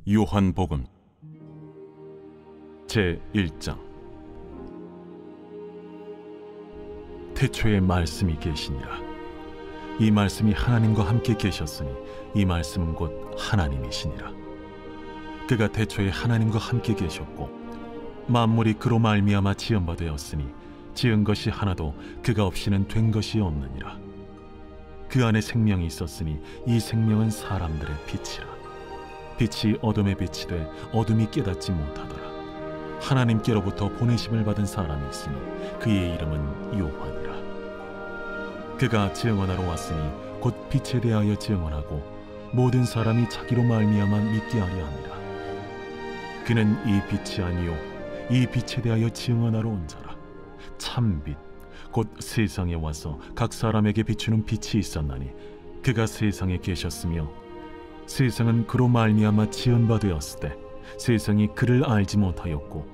요한복음 제1장. 태초에 말씀이 계시니라. 이 말씀이 하나님과 함께 계셨으니 이 말씀은 곧 하나님이시니라. 그가 태초에 하나님과 함께 계셨고 만물이 그로 말미암아 지은 바 되었으니 지은 것이 하나도 그가 없이는 된 것이 없느니라. 그 안에 생명이 있었으니 이 생명은 사람들의 빛이라. 빛이 어둠에 빛이 돼 어둠이 깨닫지 못하더라. 하나님께로부터 보내심을 받은 사람이 있으니 그의 이름은 요한이라. 그가 증언하러 왔으니 곧 빛에 대하여 증언하고 모든 사람이 자기로 말미암아 믿게 하려 함이라. 그는 이 빛이 아니요 이 빛에 대하여 증언하러 온 자라. 참빛 곧 세상에 와서 각 사람에게 비추는 빛이 있었나니 그가 세상에 계셨으며 세상은 그로 말미암아 지은 바 되었을 때 세상이 그를 알지 못하였고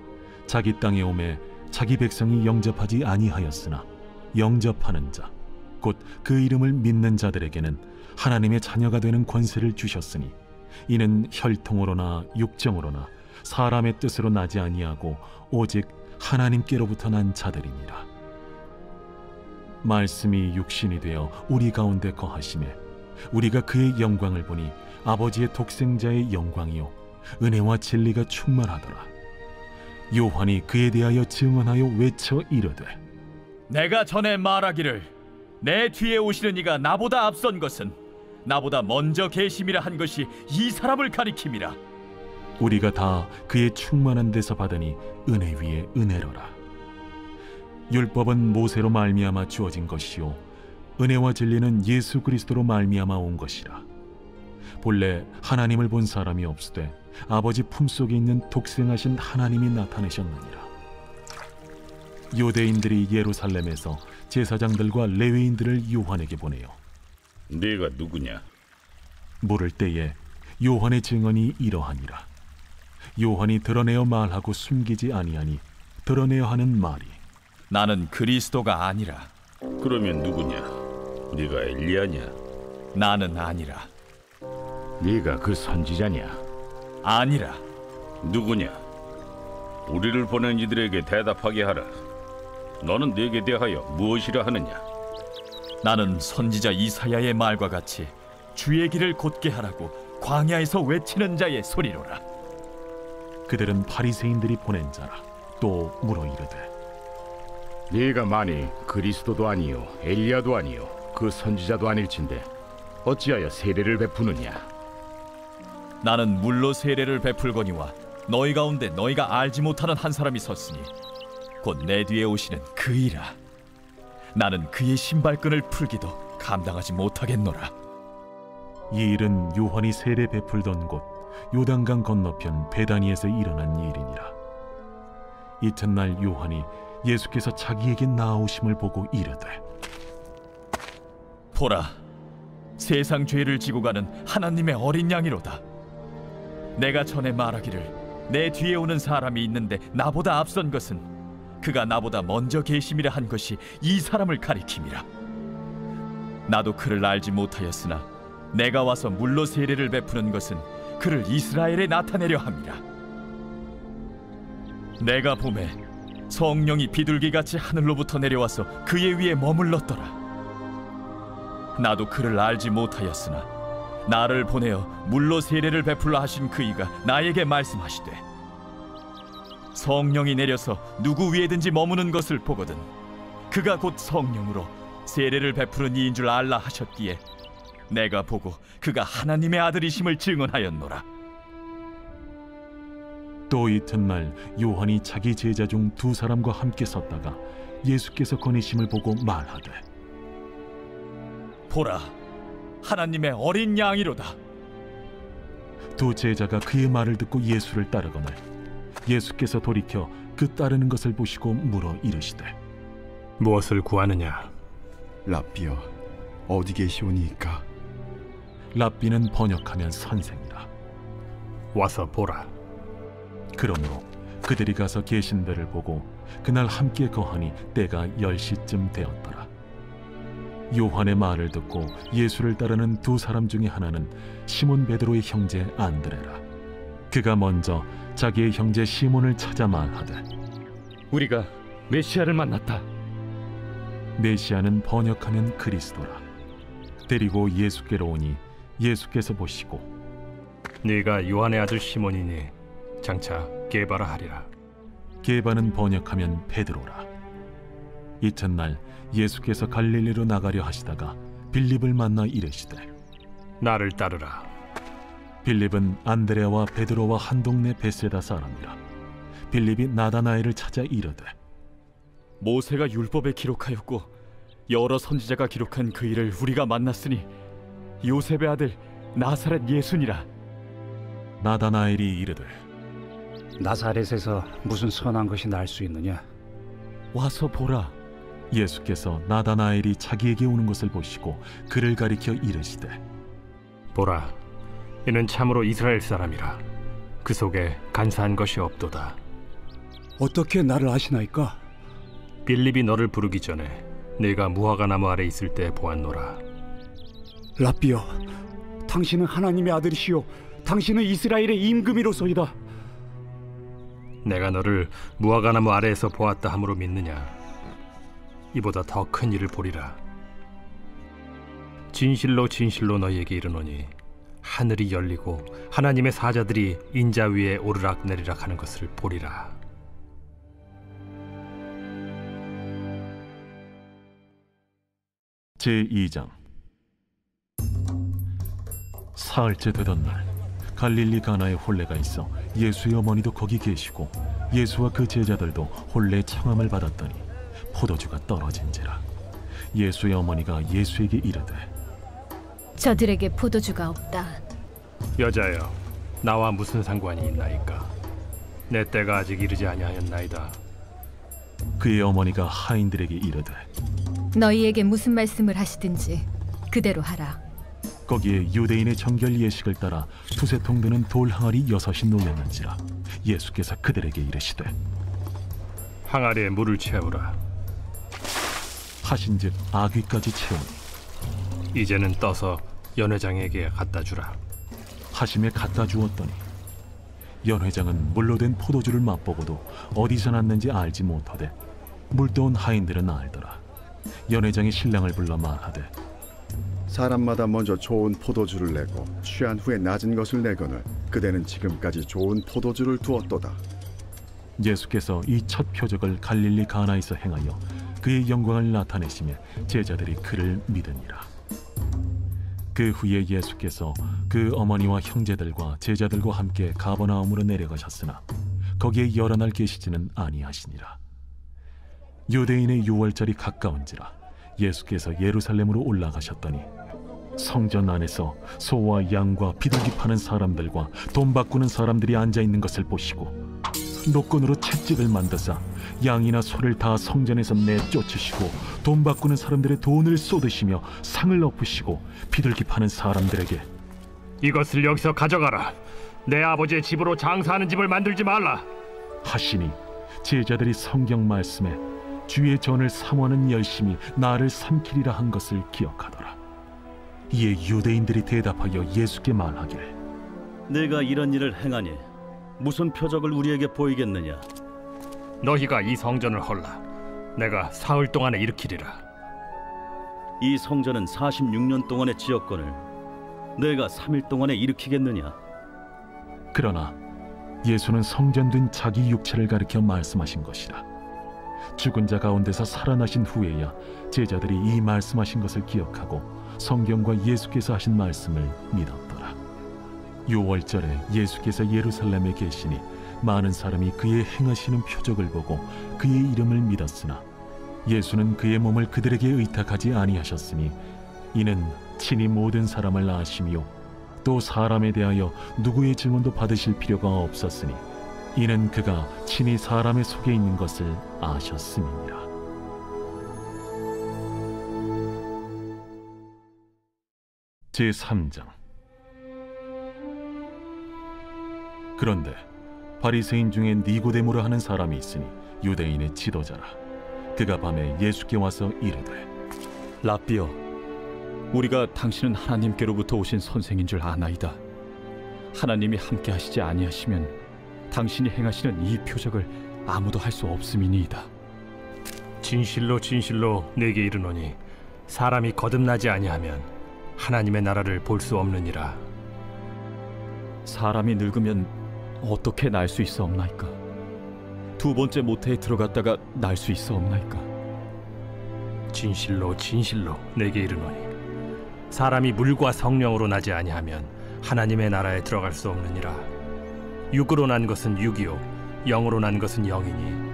자기 땅에 오매 자기 백성이 영접하지 아니하였으나 영접하는 자 곧 그 이름을 믿는 자들에게는 하나님의 자녀가 되는 권세를 주셨으니 이는 혈통으로나 육정으로나 사람의 뜻으로 나지 아니하고 오직 하나님께로부터 난 자들이니라. 말씀이 육신이 되어 우리 가운데 거하시매 우리가 그의 영광을 보니 아버지의 독생자의 영광이요 은혜와 진리가 충만하더라. 요한이 그에 대하여 증언하여 외쳐 이르되 내가 전에 말하기를 내 뒤에 오시는 이가 나보다 앞선 것은 나보다 먼저 계심이라 한 것이 이 사람을 가리킴이라. 우리가 다 그의 충만한 데서 받으니 은혜 위에 은혜로라. 율법은 모세로 말미암아 주어진 것이요 은혜와 진리는 예수 그리스도로 말미암아 온 것이라. 본래 하나님을 본 사람이 없으되 아버지 품속에 있는 독생하신 하나님이 나타내셨느니라. 유대인들이 예루살렘에서 제사장들과 레위인들을 요한에게 보내요. 네가 누구냐? 물을 때에 요한의 증언이 이러하니라. 요한이 드러내어 말하고 숨기지 아니하니 드러내어 하는 말이 나는 그리스도가 아니라. 그러면 누구냐? 네가 엘리야냐? 나는 아니라. 네가 그 선지자냐? 아니라. 누구냐? 우리를 보낸 이들에게 대답하게 하라. 너는 네게 대하여 무엇이라 하느냐? 나는 선지자 이사야의 말과 같이 주의 길을 곧게 하라고 광야에서 외치는 자의 소리로라. 그들은 바리새인들이 보낸 자라. 또 물어 이르되 네가 만일 그리스도도 아니요 엘리야도 아니요 그 선지자도 아닐진데 어찌하여 세례를 베푸느냐? 나는 물로 세례를 베풀거니와 너희 가운데 너희가 알지 못하는 한 사람이 섰으니 곧 내 뒤에 오시는 그이라. 나는 그의 신발끈을 풀기도 감당하지 못하겠노라. 이 일은 요한이 세례 베풀던 곳 요단강 건너편 베다니에서 일어난 일이니라. 이튿날 요한이 예수께서 자기에게 나아오심을 보고 이르되 보라, 세상 죄를 지고 가는 하나님의 어린 양이로다. 내가 전에 말하기를 내 뒤에 오는 사람이 있는데 나보다 앞선 것은 그가 나보다 먼저 계심이라 한 것이 이 사람을 가리킴이라. 나도 그를 알지 못하였으나 내가 와서 물로 세례를 베푸는 것은 그를 이스라엘에 나타내려 함이라. 내가 보매 성령이 비둘기같이 하늘로부터 내려와서 그의 위에 머물렀더라. 나도 그를 알지 못하였으나 나를 보내어 물로 세례를 베풀라 하신 그이가 나에게 말씀하시되 성령이 내려서 누구 위에든지 머무는 것을 보거든 그가 곧 성령으로 세례를 베푸는 이인 줄 알라 하셨기에 내가 보고 그가 하나님의 아들이심을 증언하였노라. 또 이튿날 요한이 자기 제자 중 두 사람과 함께 섰다가 예수께서 거니심을 보고 말하되 보라, 하나님의 어린 양이로다. 두 제자가 그의 말을 듣고 예수를 따르거늘 예수께서 돌이켜 그 따르는 것을 보시고 물어 이르시되 무엇을 구하느냐? 랍비여, 어디 계시오니이까? 랍비는 번역하면 선생이라. 와서 보라. 그러므로 그들이 가서 계신 데를 보고 그날 함께 거하니 때가 10시쯤 되었더라. 요한의 말을 듣고 예수를 따르는 두 사람 중에 하나는 시몬 베드로의 형제 안드레라. 그가 먼저 자기의 형제 시몬을 찾아 말하되 우리가 메시아를 만났다. 메시아는 번역하면 그리스도라. 데리고 예수께로 오니 예수께서 보시고 네가 요한의 아들 시몬이니 장차 게바라 하리라. 게바는 번역하면 베드로라. 이튿날 예수께서 갈릴리로 나가려 하시다가 빌립을 만나 이르시되 나를 따르라. 빌립은 안드레와 베드로와 한 동네 베세다 사람이라. 빌립이 나다나엘을 찾아 이르되 모세가 율법에 기록하였고 여러 선지자가 기록한 그 일을 우리가 만났으니 요셉의 아들 나사렛 예수니라. 나다나엘이 이르되 나사렛에서 무슨 선한 것이 날 수 있느냐? 와서 보라. 예수께서 나다나엘이 자기에게 오는 것을 보시고 그를 가리켜 이르시되 보라, 이는 참으로 이스라엘 사람이라. 그 속에 간사한 것이 없도다. 어떻게 나를 아시나이까? 빌립이 너를 부르기 전에 네가 무화과 나무 아래 있을 때 보았노라. 라삐여, 당신은 하나님의 아들이시요 당신은 이스라엘의 임금이로소이다. 내가 너를 무화과 나무 아래에서 보았다 함으로 믿느냐? 이보다 더 큰 일을 보리라. 진실로 진실로 너희에게 이르노니 하늘이 열리고 하나님의 사자들이 인자 위에 오르락 내리락 하는 것을 보리라. 제2장. 사흘째 되던 날 갈릴리 가나에 혼례가 있어 예수의 어머니도 거기 계시고 예수와 그 제자들도 혼례 청함을 받았더니 포도주가 떨어진지라. 예수의 어머니가 예수에게 이르되 저들에게 포도주가 없다. 여자여, 나와 무슨 상관이 있나이까? 내 때가 아직 이르지 아니하였나이다. 그의 어머니가 하인들에게 이르되 너희에게 무슨 말씀을 하시든지 그대로 하라. 거기에 유대인의 정결 예식을 따라 두세 통 드는 돌 항아리 6이 놓였는지라. 예수께서 그들에게 이르시되 항아리에 물을 채우라. 하신즉 아귀까지 채우니 이제는 떠서 연회장에게 갖다 주라. 하심에 갖다 주었더니 연회장은 물로 된 포도주를 맛보고도 어디서 났는지 알지 못하되 물떠온 하인들은 알더라. 연회장이 신랑을 불러 말하되 사람마다 먼저 좋은 포도주를 내고 취한 후에 낮은 것을 내거늘 그대는 지금까지 좋은 포도주를 두었도다. 예수께서 이 첫 표적을 갈릴리 가나에서 행하여 그의 영광을 나타내시며 제자들이 그를 믿으니라. 그 후에 예수께서 그 어머니와 형제들과 제자들과 함께 가버나움으로 내려가셨으나 거기에 여러 날 계시지는 아니하시니라. 유대인의 유월절이 가까운지라 예수께서 예루살렘으로 올라가셨더니 성전 안에서 소와 양과 비둘기 파는 사람들과 돈 바꾸는 사람들이 앉아있는 것을 보시고 노건으로 채찍을 만드사 양이나 소를 다 성전에서 내쫓으시고 돈 바꾸는 사람들의 돈을 쏟으시며 상을 엎으시고 비둘기 파는 사람들에게 이것을 여기서 가져가라. 내 아버지의 집으로 장사하는 집을 만들지 말라 하시니 제자들이 성경 말씀에 주의 전을 사모하는 열심히 나를 삼키리라 한 것을 기억하더라. 이에 유대인들이 대답하여 예수께 말하기를 내가 이런 일을 행하니 무슨 표적을 우리에게 보이겠느냐? 너희가 이 성전을 헐라. 내가 사흘 동안에 일으키리라. 이 성전은 46년 동안의 지었거늘 내가 3일 동안에 일으키겠느냐? 그러나 예수는 성전된 자기 육체를 가리켜 말씀하신 것이라. 죽은 자 가운데서 살아나신 후에야 제자들이 이 말씀하신 것을 기억하고 성경과 예수께서 하신 말씀을 믿었더라. 유월절에 예수께서 예루살렘에 계시니 많은 사람이 그의 행하시는 표적을 보고 그의 이름을 믿었으나 예수는 그의 몸을 그들에게 의탁하지 아니하셨으니 이는 친히 모든 사람을 아시며 또 사람에 대하여 누구의 증언도 받으실 필요가 없었으니 이는 그가 친히 사람의 속에 있는 것을 아셨음이니라. 제3장. 그런데 바리새인 중에 니고데모라 하는 사람이 있으니 유대인의 지도자라. 그가 밤에 예수께 와서 이르되 라삐여, 우리가 당신은 하나님께로부터 오신 선생인 줄 아나이다. 하나님이 함께 하시지 아니하시면 당신이 행하시는 이 표적을 아무도 할 수 없음이니이다. 진실로 진실로 내게 이르노니 사람이 거듭나지 아니하면 하나님의 나라를 볼 수 없느니라. 사람이 늙으면 어떻게 날 수 있사옵나이까? 두 번째 모태에 들어갔다가 날 수 있사옵나이까? 진실로 진실로 내게 이르노니 사람이 물과 성령으로 나지 아니하면 하나님의 나라에 들어갈 수 없느니라. 육으로 난 것은 육이요 영으로 난 것은 영이니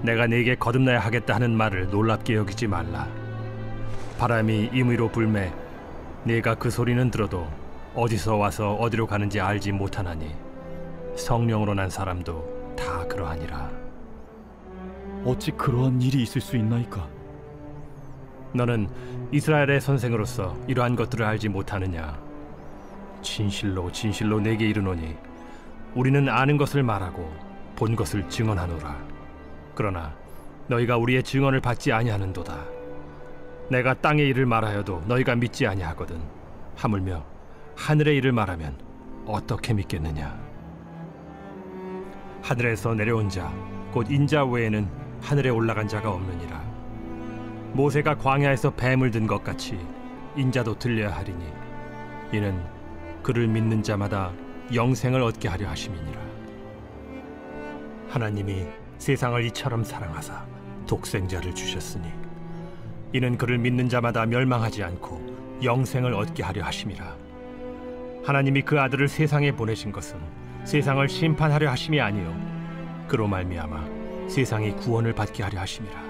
내가 네게 거듭나야 하겠다 하는 말을 놀랍게 여기지 말라. 바람이 임의로 불매 네가 그 소리는 들어도 어디서 와서 어디로 가는지 알지 못하나니 성령으로 난 사람도 다 그러하니라. 어찌 그러한 일이 있을 수 있나이까? 너는 이스라엘의 선생으로서 이러한 것들을 알지 못하느냐? 진실로 진실로 내게 이르노니 우리는 아는 것을 말하고 본 것을 증언하노라. 그러나 너희가 우리의 증언을 받지 아니하는도다. 내가 땅의 일을 말하여도 너희가 믿지 아니하거든. 하물며 하늘의 일을 말하면 어떻게 믿겠느냐? 하늘에서 내려온 자 곧 인자 외에는 하늘에 올라간 자가 없느니라. 모세가 광야에서 뱀을 든 것 같이 인자도 들려야 하리니 이는 그를 믿는 자마다 영생을 얻게 하려 하심이니라. 하나님이 세상을 이처럼 사랑하사 독생자를 주셨으니 이는 그를 믿는 자마다 멸망하지 않고 영생을 얻게 하려 하심이라. 하나님이 그 아들을 세상에 보내신 것은 세상을 심판하려 하심이 아니요 그로 말미암아 세상이 구원을 받게 하려 하심이라.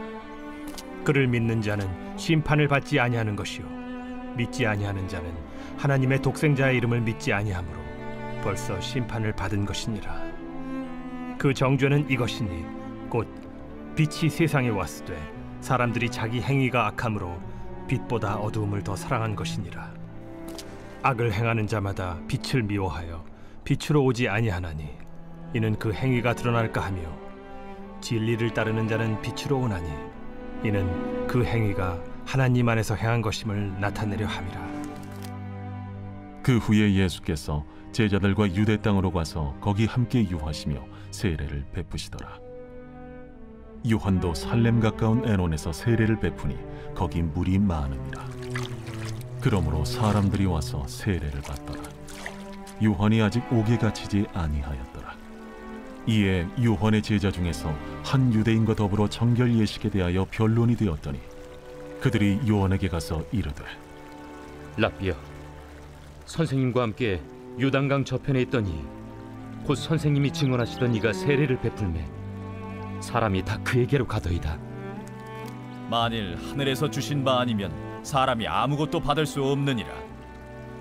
그를 믿는 자는 심판을 받지 아니하는 것이요 믿지 아니하는 자는 하나님의 독생자의 이름을 믿지 아니하므로 벌써 심판을 받은 것이니라. 그 정죄는 이것이니 곧 빛이 세상에 왔으되 사람들이 자기 행위가 악함으로 빛보다 어두움을 더 사랑한 것이니라. 악을 행하는 자마다 빛을 미워하여 빛으로 오지 아니하나니 이는 그 행위가 드러날까 하며 진리를 따르는 자는 빛으로 오나니 이는 그 행위가 하나님 안에서 행한 것임을 나타내려 함이라. 그 후에 예수께서 제자들과 유대 땅으로 가서 거기 함께 유하시며 세례를 베푸시더라. 요한도 살렘 가까운 에논에서 세례를 베푸니 거기 물이 많으니라. 그러므로 사람들이 와서 세례를 받더라. 요한이 아직 옥에 갇히지 아니하였더라. 이에 요한의 제자 중에서 한 유대인과 더불어 정결 예식에 대하여 변론이 되었더니 그들이 요한에게 가서 이르되 랍비여, 선생님과 함께 요단강 저편에 있더니 곧 선생님이 증언하시던 이가 세례를 베풀매 사람이 다 그에게로 가더이다. 만일 하늘에서 주신 바 아니면 사람이 아무것도 받을 수 없느니라.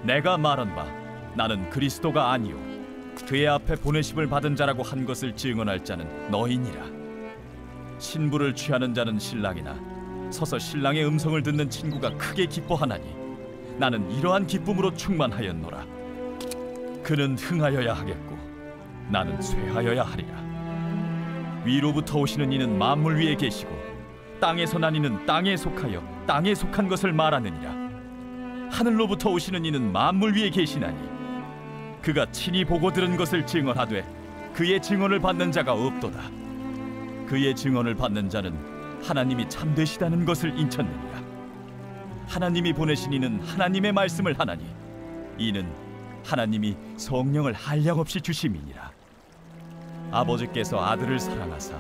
내가 말한 바 나는 그리스도가 아니요 그의 앞에 보내심을 받은 자라고 한 것을 증언할 자는 너희니라. 신부를 취하는 자는 신랑이나 서서 신랑의 음성을 듣는 친구가 크게 기뻐하나니 나는 이러한 기쁨으로 충만하였노라. 그는 흥하여야 하겠고 나는 쇠하여야 하리라. 위로부터 오시는 이는 만물 위에 계시고 땅에서 난 이는 땅에 속하여 땅에 속한 것을 말하느니라. 하늘로부터 오시는 이는 만물 위에 계시나니 그가 친히 보고 들은 것을 증언하되 그의 증언을 받는 자가 없도다. 그의 증언을 받는 자는 하나님이 참되시다는 것을 인쳤느니라. 하나님이 보내신 이는 하나님의 말씀을 하나니 이는 하나님이 성령을 한량없이 주심이니라. 아버지께서 아들을 사랑하사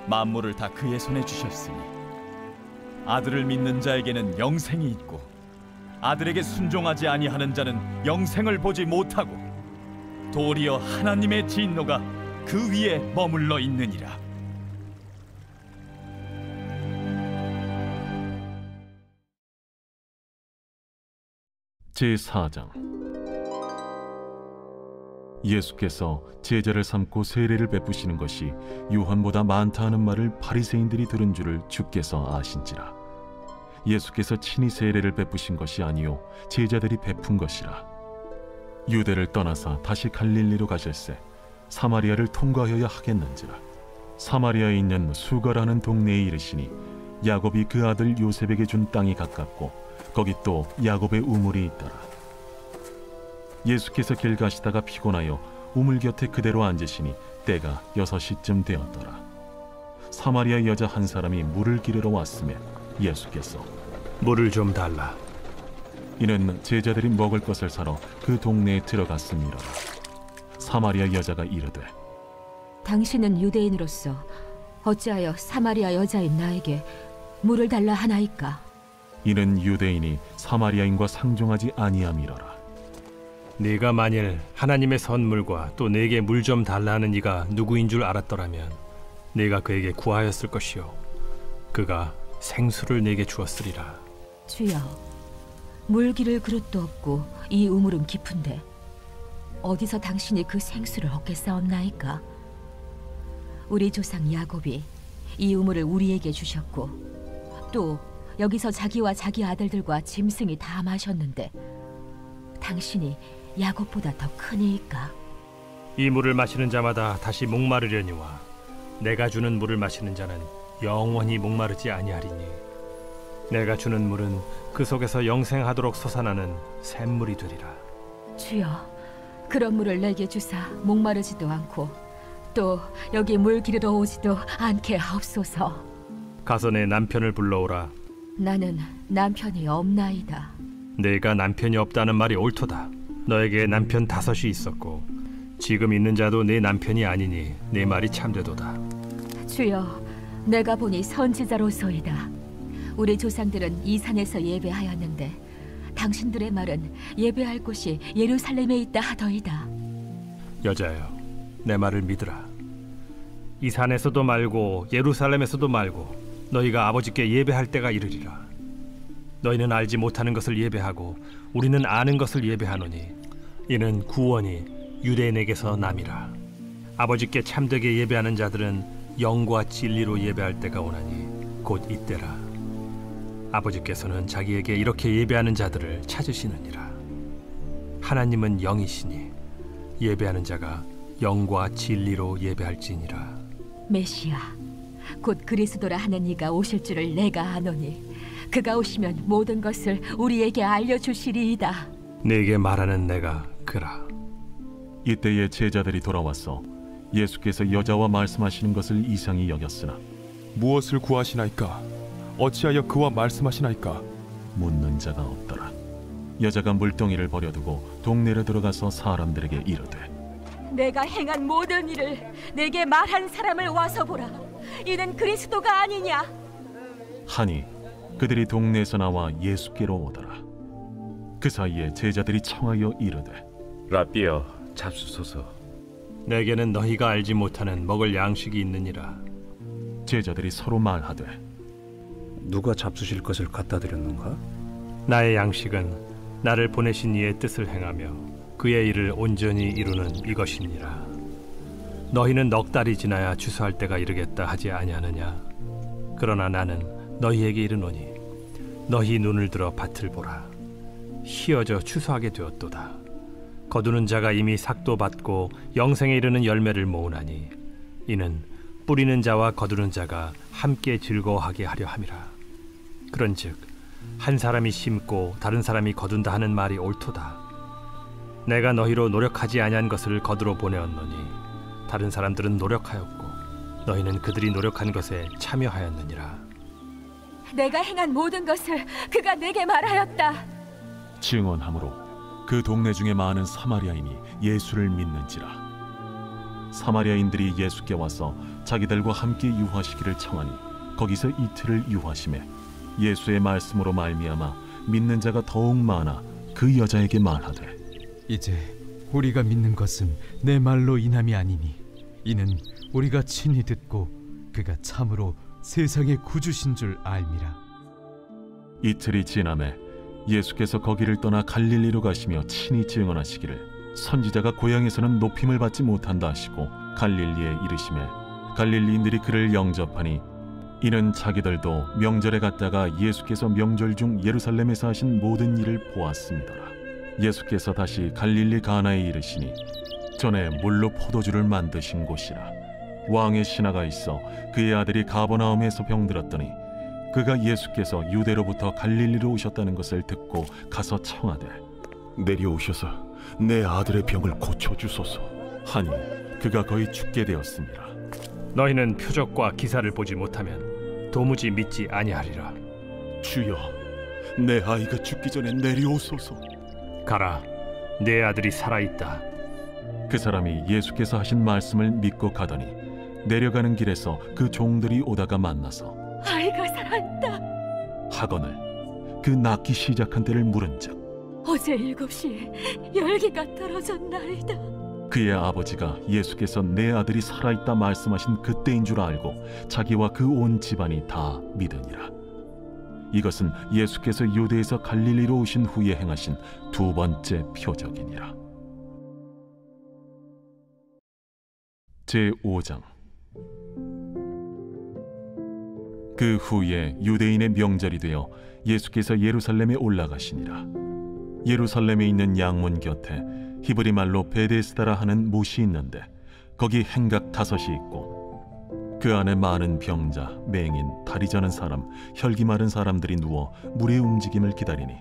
만물을 다 그의 손에 주셨으니 아들을 믿는 자에게는 영생이 있고 아들에게 순종하지 아니하는 자는 영생을 보지 못하고 도리어 하나님의 진노가 그 위에 머물러 있느니라. 제4장. 예수께서 제자를 삼고 세례를 베푸시는 것이 요한보다 많다 하는 말을 바리새인들이 들은 줄을 주께서 아신지라. 예수께서 친히 세례를 베푸신 것이 아니요 제자들이 베푼 것이라. 유대를 떠나사 다시 갈릴리로 가실새 사마리아를 통과하여야 하겠는지라. 사마리아에 있는 수가라는 동네에 이르시니 야곱이 그 아들 요셉에게 준 땅이 가깝고 거기 또 야곱의 우물이 있더라. 예수께서 길 가시다가 피곤하여 우물 곁에 그대로 앉으시니 때가 6시쯤 되었더라. 사마리아 여자 한 사람이 물을 기르러 왔음에 예수께서 물을 좀 달라. 이는 제자들이 먹을 것을 사러 그 동네에 들어갔음이라. 사마리아 여자가 이르되 당신은 유대인으로서 어찌하여 사마리아 여자인 나에게 물을 달라 하나이까? 이는 유대인이 사마리아인과 상종하지 아니함이로라. 네가 만일 하나님의 선물과 또 내게 물 좀 달라는 이가 누구인 줄 알았더라면 네가 그에게 구하였을 것이요 그가 생수를 내게 주었으리라. 주여, 물 기를 그릇도 없고 이 우물은 깊은데 어디서 당신이 그 생수를 얻겠사옵나이까? 우리 조상 야곱이 이 우물을 우리에게 주셨고 또 여기서 자기와 자기 아들들과 짐승이 다 마셨는데 당신이 야곱보다 더 크니이까? 이 물을 마시는 자마다 다시 목마르려니와 내가 주는 물을 마시는 자는 영원히 목마르지 아니하리니 내가 주는 물은 그 속에서 영생하도록 솟아나는 샘물이 되리라. 주여, 그런 물을 내게 주사 목마르지도 않고 또 여기 물 기르러 오지도 않게 하옵소서. 가서 내 남편을 불러오라. 나는 남편이 없나이다. 내가 남편이 없다는 말이 옳도다. 너에게 남편 5이 있었고 지금 있는 자도 내 남편이 아니니 내 말이 참되도다. 주여, 내가 보니 선지자로소이다. 우리 조상들은 이 산에서 예배하였는데 당신들의 말은 예배할 곳이 예루살렘에 있다 하더이다. 여자여, 내 말을 믿으라. 이 산에서도 말고 예루살렘에서도 말고 너희가 아버지께 예배할 때가 이르리라. 너희는 알지 못하는 것을 예배하고 우리는 아는 것을 예배하노니 이는 구원이 유대인에게서 남이라. 아버지께 참되게 예배하는 자들은 영과 진리로 예배할 때가 오나니 곧 이때라. 아버지께서는 자기에게 이렇게 예배하는 자들을 찾으시느니라. 하나님은 영이시니 예배하는 자가 영과 진리로 예배할지니라. 메시아, 곧 그리스도라 하는 이가 오실 줄을 내가 아노니 그가 오시면 모든 것을 우리에게 알려주시리이다. 네게 말하는 내가 그라. 이때에 제자들이 돌아와서 예수께서 여자와 말씀하시는 것을 이상히 여겼으나 무엇을 구하시나이까? 어찌하여 그와 말씀하시나이까? 묻는 자가 없더라. 여자가 물동이를 버려두고 동네로 들어가서 사람들에게 이르되 내가 행한 모든 일을 내게 말한 사람을 와서 보라. 이는 그리스도가 아니냐? 하니 그들이 동네에서 나와 예수께로 오더라. 그 사이에 제자들이 청하여 이르되 라삐여, 잡수소서. 내게는 너희가 알지 못하는 먹을 양식이 있느니라. 제자들이 서로 말하되 누가 잡수실 것을 갖다 드렸는가? 나의 양식은 나를 보내신 이의 뜻을 행하며 그의 일을 온전히 이루는 이것이니라. 너희는 넉 달이 지나야 추수할 때가 이르겠다 하지 아니하느냐? 그러나 나는 너희에게 이르노니 너희 눈을 들어 밭을 보라. 희어져 추수하게 되었도다. 거두는 자가 이미 삭도 받고 영생에 이르는 열매를 모으나니 이는 뿌리는 자와 거두는 자가 함께 즐거워하게 하려 함이라. 그런즉 한 사람이 심고 다른 사람이 거둔다 하는 말이 옳도다. 내가 너희로 노력하지 아니한 것을 거두러 보내었노니 다른 사람들은 노력하였고 너희는 그들이 노력한 것에 참여하였느니라. 내가 행한 모든 것을 그가 내게 말하였다. 증언하므로 그 동네 중에 많은 사마리아인이 예수를 믿는지라. 사마리아인들이 예수께 와서 자기들과 함께 유하시기를 청하니 거기서 이틀을 유하심에 예수의 말씀으로 말미암아 믿는 자가 더욱 많아 그 여자에게 말하되 이제 우리가 믿는 것은 내 말로 인함이 아니니 이는 우리가 친히 듣고 그가 참으로 세상의 구주신 줄 알미라. 이틀이 지남에 예수께서 거기를 떠나 갈릴리로 가시며 친히 증언하시기를 선지자가 고향에서는 높임을 받지 못한다 하시고 갈릴리에 이르시매 갈릴리인들이 그를 영접하니 이는 자기들도 명절에 갔다가 예수께서 명절 중 예루살렘에서 하신 모든 일을 보았습니다라. 예수께서 다시 갈릴리 가나에 이르시니 전에 물로 포도주를 만드신 곳이라. 왕의 신하가 있어 그의 아들이 가버나움에서 병들었더니 그가 예수께서 유대로부터 갈릴리로 오셨다는 것을 듣고 가서 청하되 내려오셔서 내 아들의 병을 고쳐주소서 하니 그가 거의 죽게 되었습니다. 너희는 표적과 기사를 보지 못하면 도무지 믿지 아니하리라. 주여, 내 아이가 죽기 전에 내려오소서. 가라, 내 아들이 살아있다. 그 사람이 예수께서 하신 말씀을 믿고 가더니 내려가는 길에서 그 종들이 오다가 만나서 아이가 살아있다 하거늘 그 낫기 시작한 때를 물은즉 어제 7시에 열기가 떨어졌나이다. 그의 아버지가 예수께서 내 아들이 살아있다 말씀하신 그때인 줄 알고 자기와 그 온 집안이 다 믿으니라. 이것은 예수께서 유대에서 갈릴리로 오신 후에 행하신 두 번째 표적이니라. 제5장. 그 후에 유대인의 명절이 되어 예수께서 예루살렘에 올라가시니라. 예루살렘에 있는 양문 곁에 히브리 말로 베데스다라 하는 못이 있는데 거기 행각 5이 있고 그 안에 많은 병자, 맹인, 다리 저는 사람, 혈기 마른 사람들이 누워 물의 움직임을 기다리니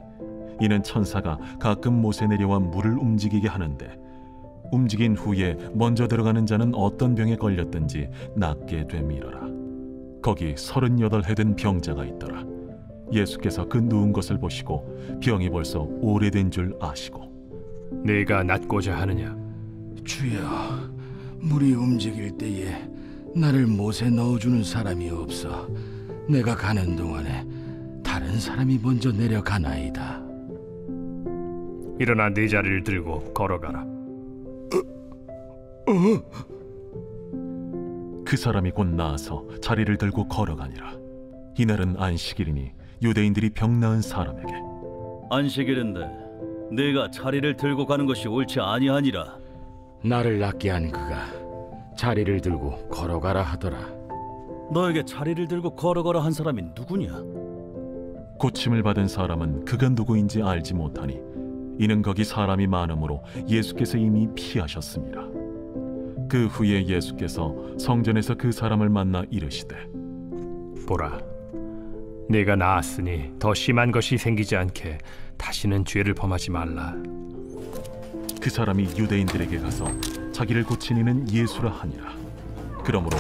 이는 천사가 가끔 못에 내려와 물을 움직이게 하는데 움직인 후에 먼저 들어가는 자는 어떤 병에 걸렸든지 낫게 됨이러라. 거기 38해 된 병자가 있더라. 예수께서 그 누운 것을 보시고 병이 벌써 오래된 줄 아시고 네가 낫고자 하느냐? 주여, 물이 움직일 때에 나를 못에 넣어주는 사람이 없어 내가 가는 동안에 다른 사람이 먼저 내려가나이다. 일어나 네 자리를 들고 걸어가라. 그 사람이 곧 나아서 자리를 들고 걸어가니라. 이날은 안식일이니 유대인들이 병 나은 사람에게 안식일인데 네가 자리를 들고 가는 것이 옳지 아니하니라. 나를 낫게 한 그가 자리를 들고 걸어가라 하더라. 너에게 자리를 들고 걸어가라 한 사람이 누구냐? 고침을 받은 사람은 그가 누구인지 알지 못하니 이는 거기 사람이 많으므로 예수께서 이미 피하셨습니다. 그 후에 예수께서 성전에서 그 사람을 만나 이르시되 보라, 네가 나았으니 더 심한 것이 생기지 않게 다시는 죄를 범하지 말라. 그 사람이 유대인들에게 가서 자기를 고친 이는 예수라 하니라. 그러므로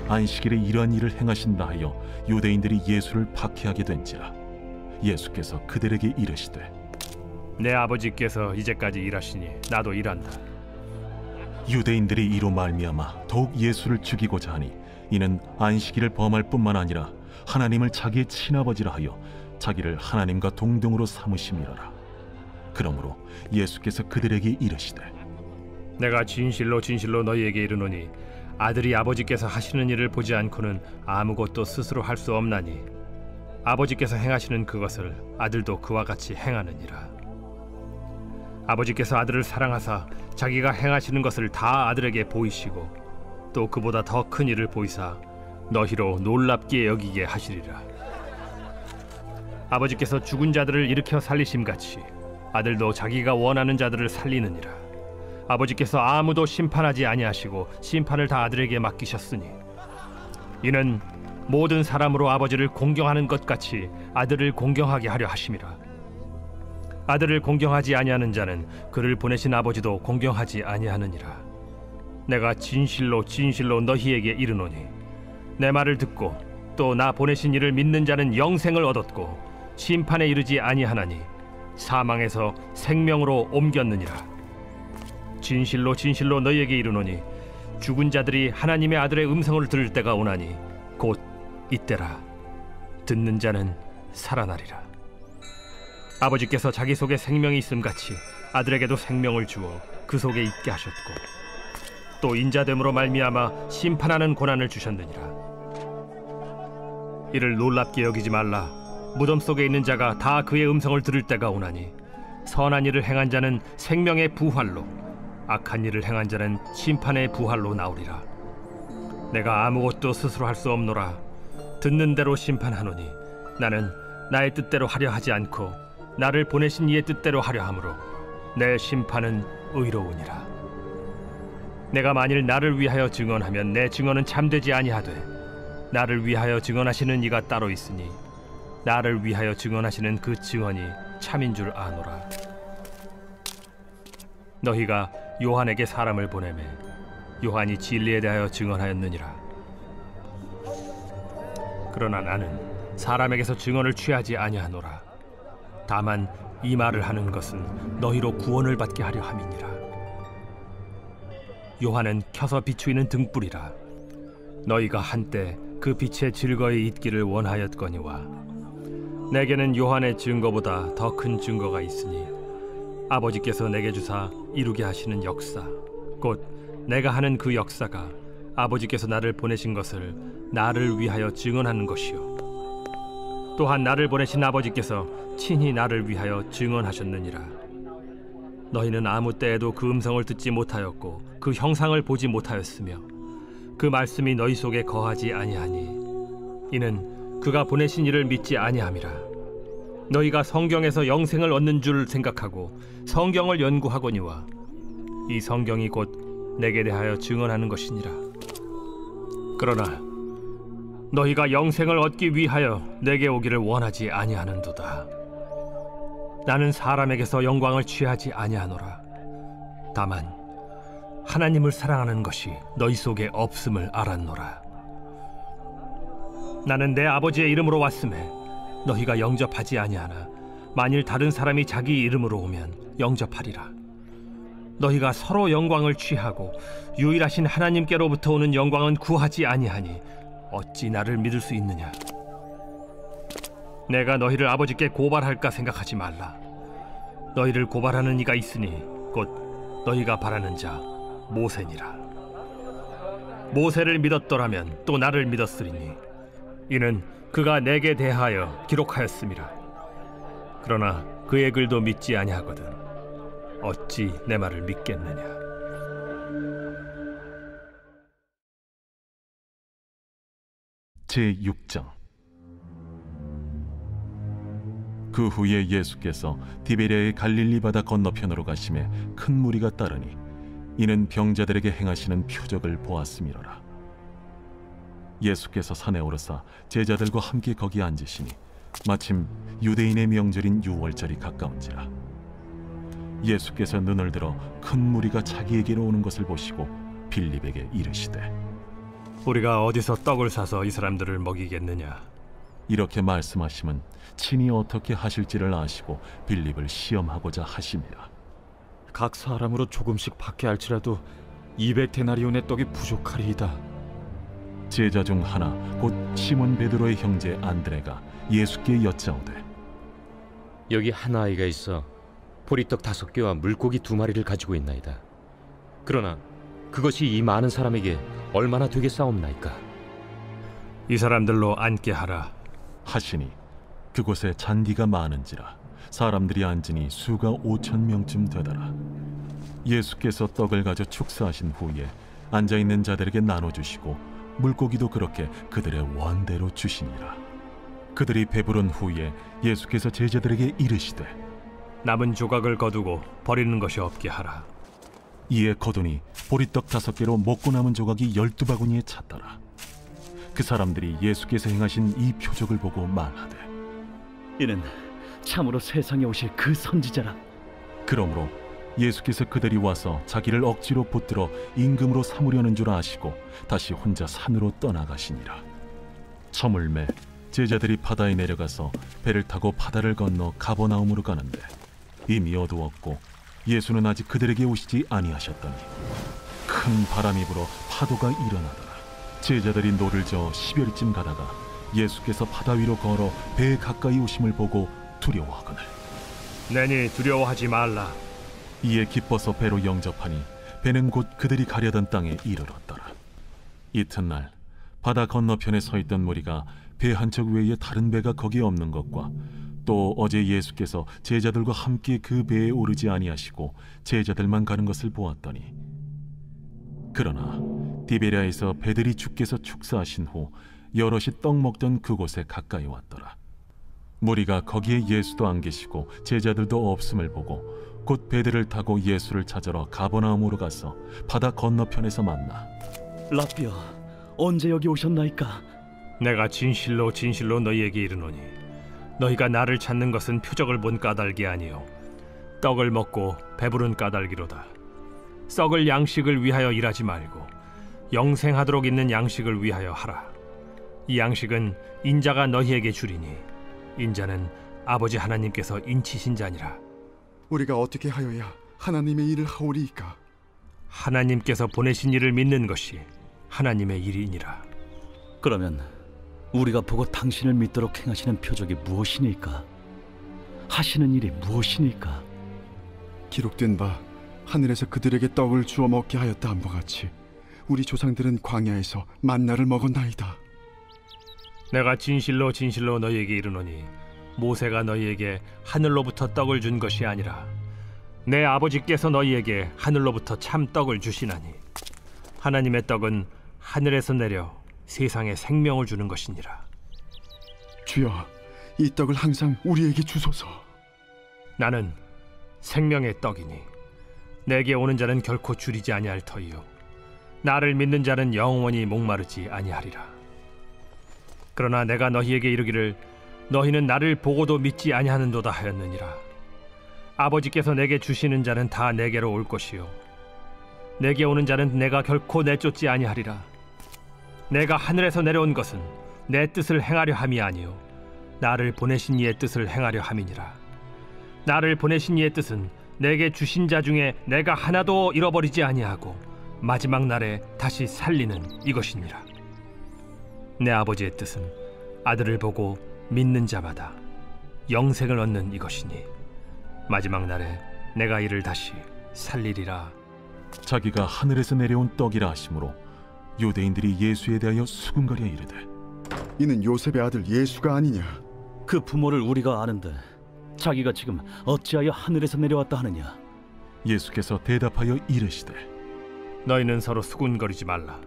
안식일에 이러한 일을 행하신다 하여 유대인들이 예수를 박해하게 된지라. 예수께서 그들에게 이르시되 내 아버지께서 이제까지 일하시니 나도 일한다. 유대인들이 이로 말미암아 더욱 예수를 죽이고자 하니 이는 안식일을 범할 뿐만 아니라 하나님을 자기의 친아버지라 하여 자기를 하나님과 동등으로 삼으심이라라. 그러므로 예수께서 그들에게 이르시되 내가 진실로 진실로 너희에게 이르노니 아들이 아버지께서 하시는 일을 보지 않고는 아무것도 스스로 할 수 없나니 아버지께서 행하시는 그것을 아들도 그와 같이 행하느니라. 아버지께서 아들을 사랑하사 자기가 행하시는 것을 다 아들에게 보이시고 또 그보다 더 큰 일을 보이사 너희로 놀랍게 여기게 하시리라. 아버지께서 죽은 자들을 일으켜 살리심같이 아들도 자기가 원하는 자들을 살리느니라. 아버지께서 아무도 심판하지 아니하시고 심판을 다 아들에게 맡기셨으니 이는 모든 사람으로 아버지를 공경하는 것 같이 아들을 공경하게 하려 하심이라. 아들을 공경하지 아니하는 자는 그를 보내신 아버지도 공경하지 아니하느니라. 내가 진실로 진실로 너희에게 이르노니 내 말을 듣고 또 나 보내신 이를 믿는 자는 영생을 얻었고 심판에 이르지 아니하나니 사망에서 생명으로 옮겼느니라. 진실로 진실로 너희에게 이르노니 죽은 자들이 하나님의 아들의 음성을 들을 때가 오나니 곧 이때라. 듣는 자는 살아나리라. 아버지께서 자기 속에 생명이 있음같이 아들에게도 생명을 주어 그 속에 있게 하셨고 또 인자됨으로 말미암아 심판하는 고난을 주셨느니라. 이를 놀랍게 여기지 말라. 무덤 속에 있는 자가 다 그의 음성을 들을 때가 오나니 선한 일을 행한 자는 생명의 부활로 악한 일을 행한 자는 심판의 부활로 나오리라. 내가 아무것도 스스로 할 수 없노라. 듣는 대로 심판하노니 나는 나의 뜻대로 하려 하지 않고 나를 보내신 이의 뜻대로 하려 함으로 내 심판은 의로우니라. 내가 만일 나를 위하여 증언하면 내 증언은 참되지 아니하되 나를 위하여 증언하시는 이가 따로 있으니 나를 위하여 증언하시는 그 증언이 참인 줄 아노라. 너희가 요한에게 사람을 보내매 요한이 진리에 대하여 증언하였느니라. 그러나 나는 사람에게서 증언을 취하지 아니하노라. 다만 이 말을 하는 것은 너희로 구원을 받게 하려 함이니라. 요한은 켜서 비추이는 등불이라. 너희가 한때 그 빛에 즐거이 있기를 원하였거니와 내게는 요한의 증거보다 더 큰 증거가 있으니 아버지께서 내게 주사 이루게 하시는 역사, 곧 내가 하는 그 역사가 아버지께서 나를 보내신 것을 나를 위하여 증언하는 것이요 또한 나를 보내신 아버지께서 친히 나를 위하여 증언하셨느니라. 너희는 아무 때에도 그 음성을 듣지 못하였고 그 형상을 보지 못하였으며 그 말씀이 너희 속에 거하지 아니하니 이는 그가 보내신 이를 믿지 아니함이라. 너희가 성경에서 영생을 얻는 줄 생각하고 성경을 연구하거니와 이 성경이 곧 내게 대하여 증언하는 것이니라. 그러나 너희가 영생을 얻기 위하여 내게 오기를 원하지 아니하는도다. 나는 사람에게서 영광을 취하지 아니하노라. 다만 하나님을 사랑하는 것이 너희 속에 없음을 알았노라. 나는 내 아버지의 이름으로 왔음에 너희가 영접하지 아니하나 만일 다른 사람이 자기 이름으로 오면 영접하리라. 너희가 서로 영광을 취하고 유일하신 하나님께로부터 오는 영광은 구하지 아니하니 어찌 나를 믿을 수 있느냐? 내가 너희를 아버지께 고발할까 생각하지 말라. 너희를 고발하는 이가 있으니 곧 너희가 바라는 자 모세니라. 모세를 믿었더라면 또 나를 믿었으리니 이는 그가 내게 대하여 기록하였음이라. 그러나 그의 글도 믿지 아니하거든 어찌 내 말을 믿겠느냐? 제6장. 그 후에 예수께서 디베랴의 갈릴리 바다 건너편으로 가심에 큰 무리가 따르니 이는 병자들에게 행하시는 표적을 보았음이로라. 예수께서 산에 오르사 제자들과 함께 거기 앉으시니 마침 유대인의 명절인 유월절이 가까운지라. 예수께서 눈을 들어 큰 무리가 자기에게로 오는 것을 보시고 빌립에게 이르시되 우리가 어디서 떡을 사서 이 사람들을 먹이겠느냐? 이렇게 말씀하심은 친히 어떻게 하실지를 아시고 빌립을 시험하고자 하심이라. 각 사람으로 조금씩 받게 할지라도 200데나리온의 떡이 부족하리이다. 제자 중 하나 곧 시몬 베드로의 형제 안드레가 예수께 여짜오되 여기 한 아이가 있어 보리떡 5개와 물고기 2마리를 가지고 있나이다. 그러나 그것이 이 많은 사람에게 얼마나 되겠사옵나이까? 이 사람들로 앉게 하라 하시니 그곳에 잔디가 많은지라 사람들이 앉으니 수가 5,000명쯤 되더라. 예수께서 떡을 가져 축사하신 후에 앉아있는 자들에게 나눠주시고 물고기도 그렇게 그들의 원대로 주시니라. 그들이 배부른 후에 예수께서 제자들에게 이르시되 남은 조각을 거두고 버리는 것이 없게 하라. 이에 거두니 보리떡 5개로 먹고 남은 조각이 12바구니에 찼더라. 그 사람들이 예수께서 행하신 이 표적을 보고 말하되 이는 참으로 세상에 오실 그 선지자라. 그러므로 예수께서 그들이 와서 자기를 억지로 붙들어 임금으로 삼으려는 줄 아시고 다시 혼자 산으로 떠나가시니라. 저물매 제자들이 바다에 내려가서 배를 타고 바다를 건너 가버나움으로 가는데 이미 어두웠고 예수는 아직 그들에게 오시지 아니하셨더니 큰 바람이 불어 파도가 일어나더라. 제자들이 노를 저어 10여리쯤 가다가 예수께서 바다 위로 걸어 배에 가까이 오심을 보고 두려워하거늘 내니 두려워하지 말라. 이에 기뻐서 배로 영접하니 배는 곧 그들이 가려던 땅에 이르렀더라. 이튿날 바다 건너편에 서 있던 무리가 배 한 척 외에 다른 배가 거기에 없는 것과 또 어제 예수께서 제자들과 함께 그 배에 오르지 아니하시고 제자들만 가는 것을 보았더니 그러나 디베랴에서 배들이 주께서 축사하신 후 여럿이 떡 먹던 그곳에 가까이 왔더라. 무리가 거기에 예수도 안 계시고 제자들도 없음을 보고 곧 배들을 타고 예수를 찾으러 가버나움으로 가서 바다 건너편에서 만나 라삐어, 언제 여기 오셨나이까? 내가 진실로 진실로 너희에게 이르노니 너희가 나를 찾는 것은 표적을 본 까닭이 아니요 떡을 먹고 배부른 까닭이로다. 썩을 양식을 위하여 일하지 말고 영생하도록 있는 양식을 위하여 하라. 이 양식은 인자가 너희에게 주리니 인자는 아버지 하나님께서 인치신 자니라. 우리가 어떻게 하여야 하나님의 일을 하오리이까? 하나님께서 보내신 이를 믿는 것이 하나님의 일이니라. 그러면 우리가 보고 당신을 믿도록 행하시는 표적이 무엇이니까? 하시는 일이 무엇이니까? 기록된 바 하늘에서 그들에게 떡을 주어 먹게 하였다 함과 같이 우리 조상들은 광야에서 만나를 먹었나이다. 내가 진실로 진실로 너희에게 이르노니 모세가 너희에게 하늘로부터 떡을 준 것이 아니라 내 아버지께서 너희에게 하늘로부터 참 떡을 주시나니 하나님의 떡은 하늘에서 내려 세상에 생명을 주는 것이니라. 주여, 이 떡을 항상 우리에게 주소서. 나는 생명의 떡이니 내게 오는 자는 결코 줄이지 아니할 터이요 나를 믿는 자는 영원히 목마르지 아니하리라. 그러나 내가 너희에게 이르기를 너희는 나를 보고도 믿지 아니하는도다 하였느니라. 아버지께서 내게 주시는 자는 다 내게로 올 것이요 내게 오는 자는 내가 결코 내쫓지 아니하리라. 내가 하늘에서 내려온 것은 내 뜻을 행하려 함이 아니요 나를 보내신 이의 뜻을 행하려 함이니라. 나를 보내신 이의 뜻은 내게 주신 자 중에 내가 하나도 잃어버리지 아니하고 마지막 날에 다시 살리는 이것이니라. 내 아버지의 뜻은 아들을 보고 믿는 자마다 영생을 얻는 이것이니 마지막 날에 내가 이를 다시 살리리라. 자기가 하늘에서 내려온 떡이라 하심으로 유대인들이 예수에 대하여 수군거려 이르되 이는 요셉의 아들 예수가 아니냐? 그 부모를 우리가 아는데 자기가 지금 어찌하여 하늘에서 내려왔다 하느냐? 예수께서 대답하여 이르시되 너희는 서로 수군거리지 말라.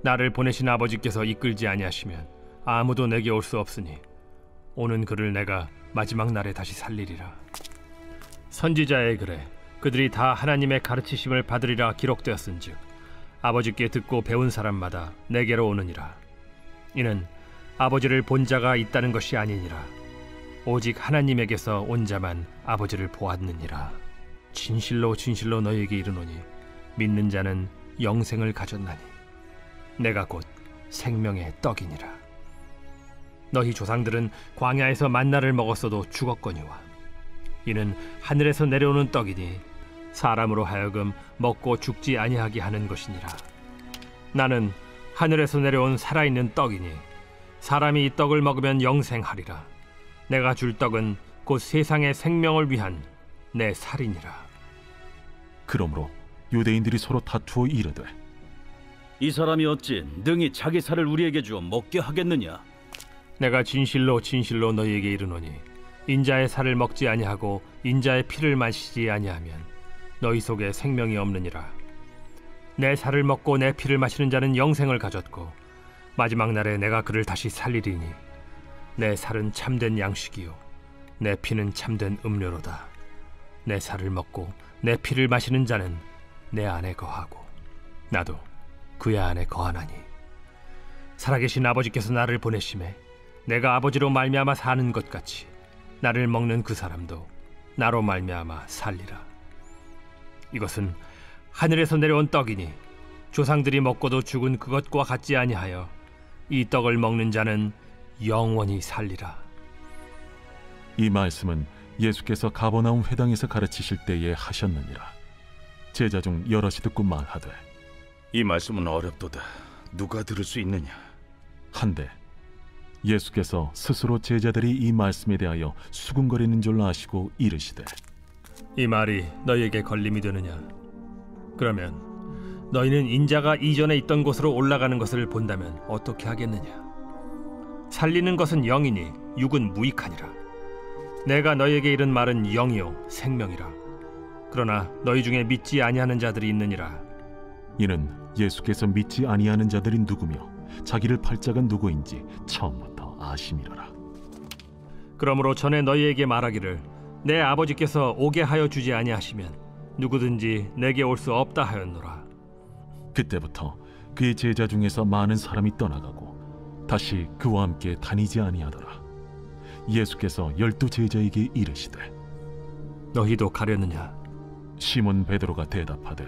나를 보내신 아버지께서 이끌지 아니하시면 아무도 내게 올 수 없으니 오는 그를 내가 마지막 날에 다시 살리리라. 선지자의 글에 그들이 다 하나님의 가르치심을 받으리라 기록되었은즉 아버지께 듣고 배운 사람마다 내게로 오느니라. 이는 아버지를 본 자가 있다는 것이 아니니라 오직 하나님에게서 온 자만 아버지를 보았느니라. 진실로 진실로 너희에게 이르노니 믿는 자는 영생을 가졌나니 내가 곧 생명의 떡이니라. 너희 조상들은 광야에서 만나를 먹었어도 죽었거니와 이는 하늘에서 내려오는 떡이니 사람으로 하여금 먹고 죽지 아니하게 하는 것이니라. 나는 하늘에서 내려온 살아있는 떡이니 사람이 이 떡을 먹으면 영생하리라. 내가 줄 떡은 곧 세상의 생명을 위한 내 살이니라. 그러므로 유대인들이 서로 다투어 이르되 이 사람이 어찌 능히 자기 살을 우리에게 주어 먹게 하겠느냐? 내가 진실로 진실로 너희에게 이르노니 인자의 살을 먹지 아니하고 인자의 피를 마시지 아니하면 너희 속에 생명이 없느니라. 내 살을 먹고 내 피를 마시는 자는 영생을 가졌고 마지막 날에 내가 그를 다시 살리리니 내 살은 참된 양식이요 내 피는 참된 음료로다. 내 살을 먹고 내 피를 마시는 자는 내 안에 거하고 나도 그의 안에 거하나니 살아계신 아버지께서 나를 보내심에 내가 아버지로 말미암아 사는 것 같이 나를 먹는 그 사람도 나로 말미암아 살리라. 이것은 하늘에서 내려온 떡이니 조상들이 먹고도 죽은 그것과 같지 아니하여 이 떡을 먹는 자는 영원히 살리라. 이 말씀은 예수께서 가버나움 회당에서 가르치실 때에 하셨느니라. 제자 중 여럿이 듣고 말하되 이 말씀은 어렵도다. 누가 들을 수 있느냐? 한데 예수께서 스스로 제자들이 이 말씀에 대하여 수군거리는 줄 아시고 이르시되 이 말이 너희에게 걸림이 되느냐? 그러면 너희는 인자가 이전에 있던 곳으로 올라가는 것을 본다면 어떻게 하겠느냐? 살리는 것은 영이니 육은 무익하니라. 내가 너희에게 이른 말은 영이요 생명이라. 그러나 너희 중에 믿지 아니하는 자들이 있느니라. 이는 예수께서 믿지 아니하는 자들이 누구며 자기를 팔 자가 누구인지 처음부터 아심이로라. 그러므로 전에 너희에게 말하기를 내 아버지께서 오게 하여 주지 아니하시면 누구든지 내게 올 수 없다 하였노라. 그때부터 그의 제자 중에서 많은 사람이 떠나가고 다시 그와 함께 다니지 아니하더라. 예수께서 12 제자에게 이르시되 너희도 가려느냐? 시몬 베드로가 대답하되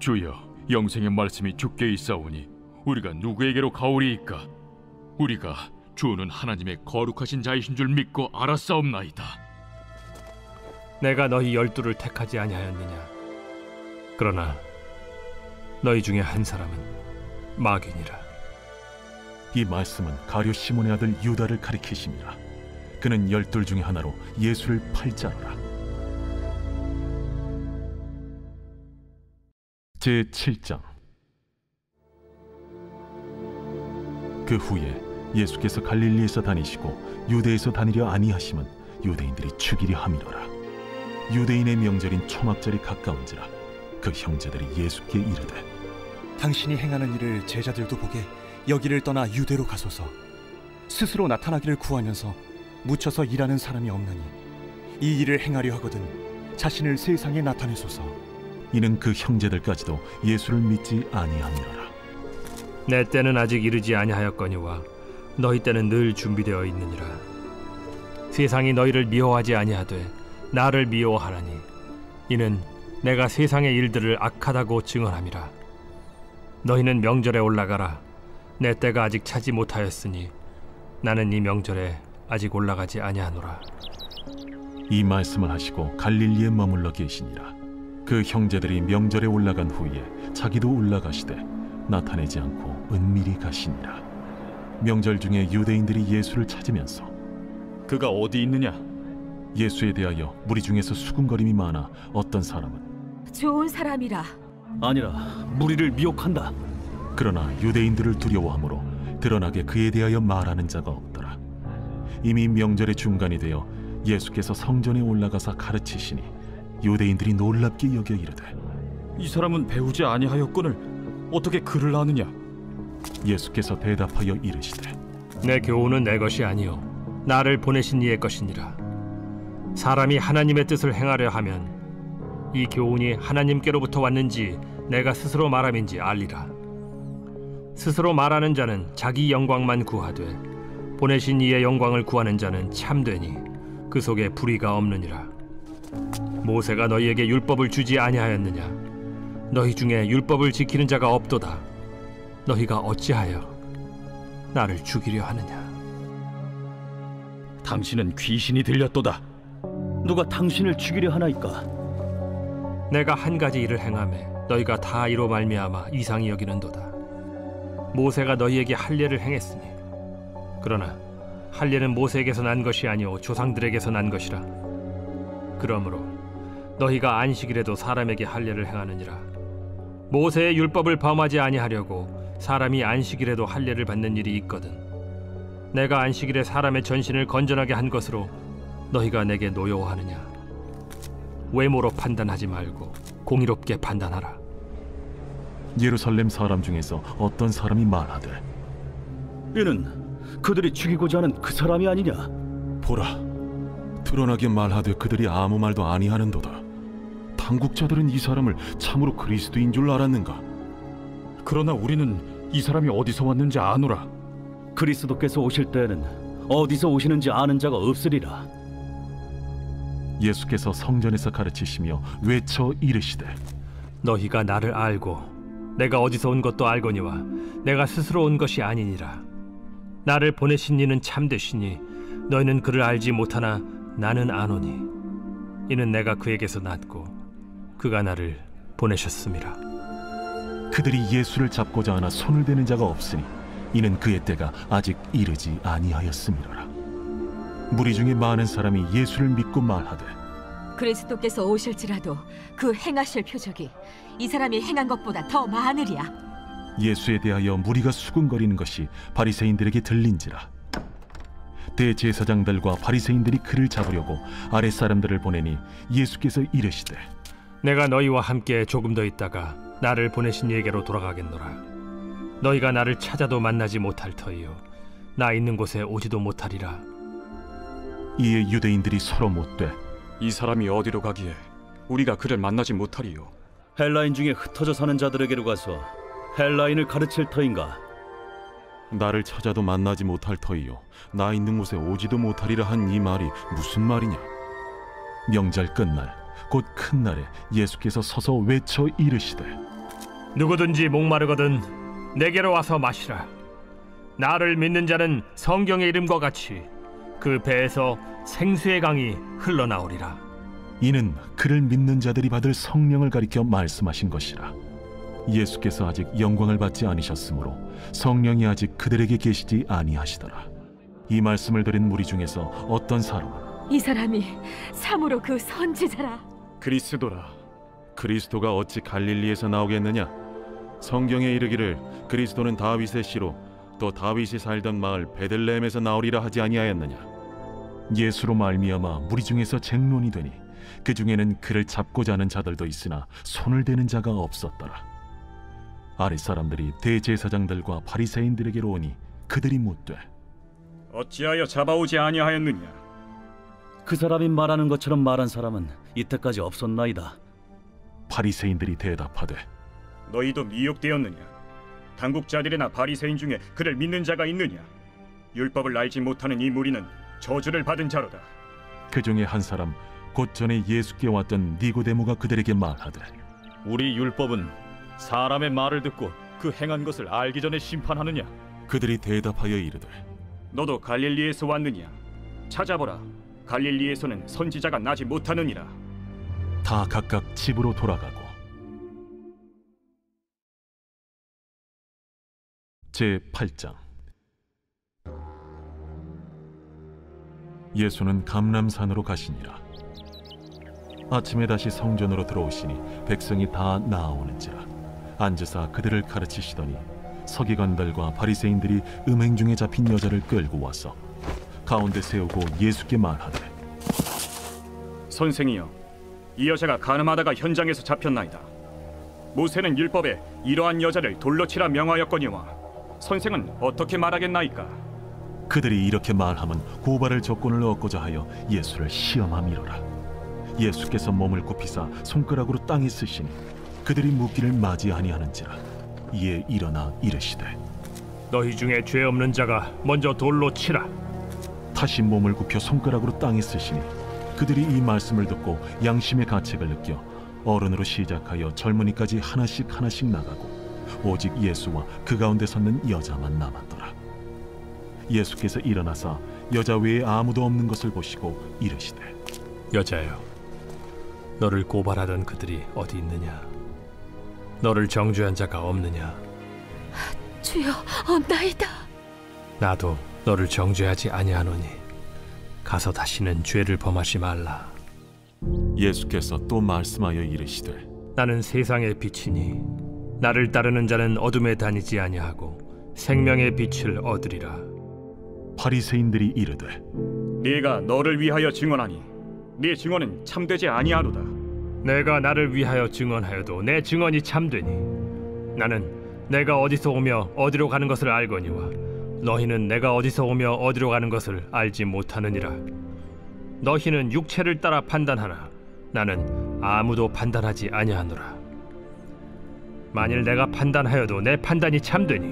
주여, 영생의 말씀이 주께 있사오니 우리가 누구에게로 가오리이까? 우리가 주는 하나님의 거룩하신 자이신 줄 믿고 알았사옵나이다. 내가 너희 12를 택하지 아니하였느냐? 그러나 너희 중에 한 사람은 마귀니라. 이 말씀은 가룟 시몬의 아들 유다를 가리키심이라. 그는 12 중에 하나로 예수를 팔자노라. 제7장. 그 후에 예수께서 갈릴리에서 다니시고 유대에서 다니려 아니하심은 유대인들이 죽이려 함이로라. 유대인의 명절인 초막절이 가까운지라. 그 형제들이 예수께 이르되, 당신이 행하는 일을 제자들도 보게 여기를 떠나 유대로 가소서. 스스로 나타나기를 구하면서 묻혀서 일하는 사람이 없나니 이 일을 행하려 하거든 자신을 세상에 나타내소서. 이는 그 형제들까지도 예수를 믿지 아니함이로라. 내 때는 아직 이르지 아니하였거니와 너희 때는 늘 준비되어 있느니라. 세상이 너희를 미워하지 아니하되 나를 미워하라니 이는 내가 세상의 일들을 악하다고 증언함이라. 너희는 명절에 올라가라. 내 때가 아직 차지 못하였으니 나는 이 명절에 아직 올라가지 아니하노라. 이 말씀을 하시고 갈릴리에 머물러 계시니라. 그 형제들이 명절에 올라간 후에 자기도 올라가시되 나타내지 않고 은밀히 가시니라. 명절 중에 유대인들이 예수를 찾으면서 그가 어디 있느냐? 예수에 대하여 무리 중에서 수군거림이 많아 어떤 사람은 좋은 사람이라. 아니라 무리를 미혹한다. 그러나 유대인들을 두려워하므로 드러나게 그에 대하여 말하는 자가 없더라. 이미 명절의 중간이 되어 예수께서 성전에 올라가사 가르치시니 유대인들이 놀랍게 여겨 이르되, 이 사람은 배우지 아니하였거늘 어떻게 글을 아느냐? 예수께서 대답하여 이르시되, 내 교훈은 내 것이 아니요 나를 보내신 이의 것이니라. 사람이 하나님의 뜻을 행하려 하면 이 교훈이 하나님께로부터 왔는지 내가 스스로 말함인지 알리라. 스스로 말하는 자는 자기 영광만 구하되 보내신 이의 영광을 구하는 자는 참되니 그 속에 불의가 없느니라. 모세가 너희에게 율법을 주지 아니하였느냐? 너희 중에 율법을 지키는 자가 없도다. 너희가 어찌하여 나를 죽이려 하느냐? 당신은 귀신이 들렸도다. 누가 당신을 죽이려 하나이까? 내가 한 가지 일을 행하매 너희가 다 이로 말미암아 이상히 여기는도다. 모세가 너희에게 할례를 행했으니 그러나 할례는 모세에게서 난 것이 아니오 조상들에게서 난 것이라. 그러므로 너희가 안식일에도 사람에게 할례를 행하느니라. 모세의 율법을 범하지 아니하려고 사람이 안식일에도 할례를 받는 일이 있거든. 내가 안식일에 사람의 전신을 건전하게 한 것으로 너희가 내게 노여워하느냐? 외모로 판단하지 말고 공의롭게 판단하라. 예루살렘 사람 중에서 어떤 사람이 말하되, 이는 그들이 죽이고자 하는 그 사람이 아니냐? 보라, 드러나게 말하되 그들이 아무 말도 아니하는도다. 당국자들은 이 사람을 참으로 그리스도인 줄 알았는가? 그러나 우리는 이 사람이 어디서 왔는지 아노라. 그리스도께서 오실 때에는 어디서 오시는지 아는 자가 없으리라. 예수께서 성전에서 가르치시며 외쳐 이르시되, 너희가 나를 알고 내가 어디서 온 것도 알거니와 내가 스스로 온 것이 아니니라. 나를 보내신 이는 참되시니 너희는 그를 알지 못하나 나는 아노니 이는 내가 그에게서 났고 그가 나를 보내셨음이라. 그들이 예수를 잡고자 하나 손을 대는 자가 없으니 이는 그의 때가 아직 이르지 아니하였음이로라. 무리 중에 많은 사람이 예수를 믿고 말하되, 그리스도께서 오실지라도 그 행하실 표적이 이 사람이 행한 것보다 더 많으리야. 예수에 대하여 무리가 수군거리는 것이 바리새인들에게 들린지라. 대제사장들과 바리새인들이 그를 잡으려고 아랫사람들을 보내니 예수께서 이르시되, 내가 너희와 함께 조금 더 있다가 나를 보내신 이에게로 돌아가겠노라. 너희가 나를 찾아도 만나지 못할 터이요 나 있는 곳에 오지도 못하리라. 이에 유대인들이 서로 묻되, 이 사람이 어디로 가기에 우리가 그를 만나지 못하리요? 헬라인 중에 흩어져 사는 자들에게로 가서 헬라인을 가르칠 터인가? 나를 찾아도 만나지 못할 터이요 나 있는 곳에 오지도 못하리라 한 이 말이 무슨 말이냐? 명절 끝날 곧 큰 날에 예수께서 서서 외쳐 이르시되, 누구든지 목마르거든 내게로 와서 마시라. 나를 믿는 자는 성경의 이름과 같이 그 배에서 생수의 강이 흘러나오리라. 이는 그를 믿는 자들이 받을 성령을 가리켜 말씀하신 것이라. 예수께서 아직 영광을 받지 않으셨으므로 성령이 아직 그들에게 계시지 아니하시더라. 이 말씀을 들은 무리 중에서 어떤 사람은 이 사람이 참으로 그 선지자라. 그리스도라. 그리스도가 어찌 갈릴리에서 나오겠느냐? 성경에 이르기를 그리스도는 다윗의 씨로 또 다윗이 살던 마을 베들레헴에서 나오리라 하지 아니하였느냐? 예수로 말미암아 무리 중에서 쟁론이 되니 그 중에는 그를 잡고자 하는 자들도 있으나 손을 대는 자가 없었더라. 아랫 사람들이 대제사장들과 바리새인들에게로 오니 그들이 묻되 어찌하여 잡아오지 아니하였느냐? 그 사람이 말하는 것처럼 말한 사람은 이때까지 없었나이다. 바리새인들이 대답하되 너희도 미혹되었느냐? 당국자들이나 바리새인 중에 그를 믿는 자가 있느냐? 율법을 알지 못하는 이 무리는 저주를 받은 자로다. 그 중에 한 사람 곧 전에 예수께 왔던 니고데모가 그들에게 말하되 우리 율법은 사람의 말을 듣고 그 행한 것을 알기 전에 심판하느냐? 그들이 대답하여 이르되 너도 갈릴리에서 왔느냐? 찾아보라. 갈릴리에서는 선지자가 나지 못하느니라. 다 각각 집으로 돌아가고. 제8장. 예수는 감람산으로 가시니라. 아침에 다시 성전으로 들어오시니 백성이 다 나아오는지라. 앉으사 그들을 가르치시더니 서기관들과 바리새인들이 음행 중에 잡힌 여자를 끌고 와서 가운데 세우고 예수께 말하되 선생이여, 이 여자가 간음하다가 현장에서 잡혔나이다. 모세는 율법에 이러한 여자를 돌로 치라 명하였거니와 선생은 어떻게 말하겠나이까? 그들이 이렇게 말하면 고발할 조건을 얻고자 하여 예수를 시험함이로라. 예수께서 몸을 굽히사 손가락으로 땅에 쓰시니 그들이 묻기를 맞이아니하는지라. 이에 일어나 이르시되 너희 중에 죄 없는 자가 먼저 돌로 치라. 다시 몸을 굽혀 손가락으로 땅에 쓰시니 그들이 이 말씀을 듣고 양심의 가책을 느껴 어른으로 시작하여 젊은이까지 하나씩 나가고 오직 예수와 그 가운데 섰는 여자만 남았더라. 예수께서 일어나사 여자 외에 아무도 없는 것을 보시고 이르시되 여자여, 너를 고발하던 그들이 어디 있느냐? 너를 정죄한 자가 없느냐? 주여, 없나이다. 나도 너를 정죄하지 아니하노니 가서 다시는 죄를 범하지 말라. 예수께서 또 말씀하여 이르시되 나는 세상의 빛이니 나를 따르는 자는 어둠에 다니지 아니하고 생명의 빛을 얻으리라. 바리새인들이 이르되 네가 너를 위하여 증언하니 네 증언은 참되지 아니하로다. 내가 나를 위하여 증언하여도 내 증언이 참되니 나는 내가 어디서 오며 어디로 가는 것을 알거니와 너희는 내가 어디서 오며 어디로 가는 것을 알지 못하느니라. 너희는 육체를 따라 판단하나 나는 아무도 판단하지 아니하노라. 만일 내가 판단하여도 내 판단이 참되니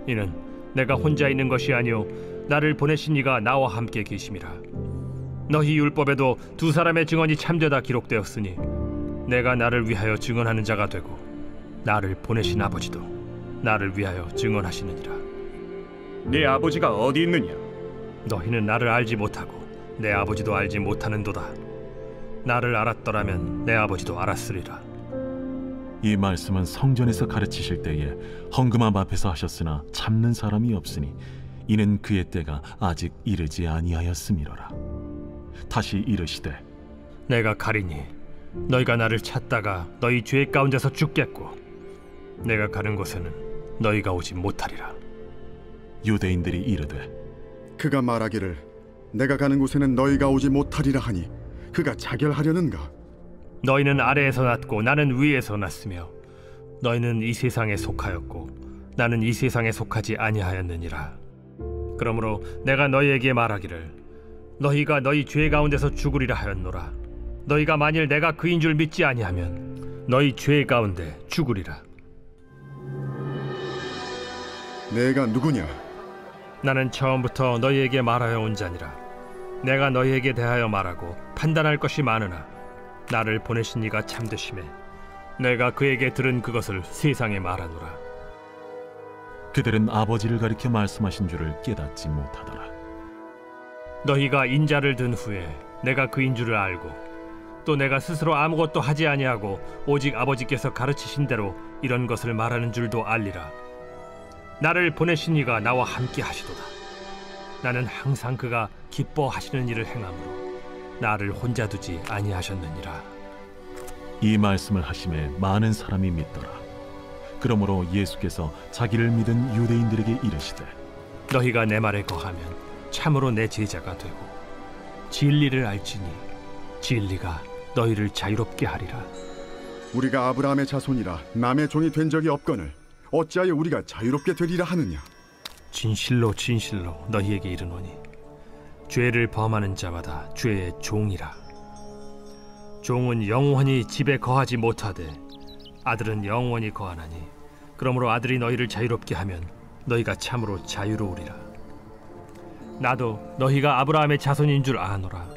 이는 내가 혼자 있는 것이 아니오 나를 보내신 이가 나와 함께 계심이라. 너희 율법에도 두 사람의 증언이 참되다 기록되었으니 내가 나를 위하여 증언하는 자가 되고 나를 보내신 아버지도 나를 위하여 증언하시느니라. 네 아버지가 어디 있느냐? 너희는 나를 알지 못하고 내 아버지도 알지 못하는도다. 나를 알았더라면 내 아버지도 알았으리라. 이 말씀은 성전에서 가르치실 때에 헌금함 앞에서 하셨으나 참는 사람이 없으니 이는 그의 때가 아직 이르지 아니하였음이로라. 다시 이르시되 내가 가리니 너희가 나를 찾다가 너희 죄 가운데서 죽겠고 내가 가는 곳에는 너희가 오지 못하리라. 유대인들이 이르되 그가 말하기를 내가 가는 곳에는 너희가 오지 못하리라 하니 그가 자결하려는가? 너희는 아래에서 났고 나는 위에서 났으며 너희는 이 세상에 속하였고 나는 이 세상에 속하지 아니하였느니라. 그러므로 내가 너희에게 말하기를 너희가 너희 죄 가운데서 죽으리라 하였노라. 너희가 만일 내가 그인 줄 믿지 아니하면 너희 죄 가운데 죽으리라. 내가 누구냐? 나는 처음부터 너희에게 말하여 온 자니라. 내가 너희에게 대하여 말하고 판단할 것이 많으나 나를 보내신 이가 참되심에 내가 그에게 들은 그것을 세상에 말하노라. 그들은 아버지를 가리켜 말씀하신 줄을 깨닫지 못하더라. 너희가 인자를 든 후에 내가 그인 줄을 알고 또 내가 스스로 아무것도 하지 아니하고 오직 아버지께서 가르치신 대로 이런 것을 말하는 줄도 알리라. 나를 보내신 이가 나와 함께 하시도다. 나는 항상 그가 기뻐하시는 일을 행함으로 나를 혼자 두지 아니하셨느니라. 이 말씀을 하심에 많은 사람이 믿더라. 그러므로 예수께서 자기를 믿은 유대인들에게 이르시되 너희가 내 말에 거하면 참으로 내 제자가 되고 진리를 알지니 진리가 너희를 자유롭게 하리라. 우리가 아브라함의 자손이라 남의 종이 된 적이 없거늘 어찌하여 우리가 자유롭게 되리라 하느냐. 진실로 진실로 너희에게 이르노니 죄를 범하는 자마다 죄의 종이라. 종은 영원히 집에 거하지 못하되 아들은 영원히 거하나니 그러므로 아들이 너희를 자유롭게 하면 너희가 참으로 자유로우리라. 나도 너희가 아브라함의 자손인 줄 아노라.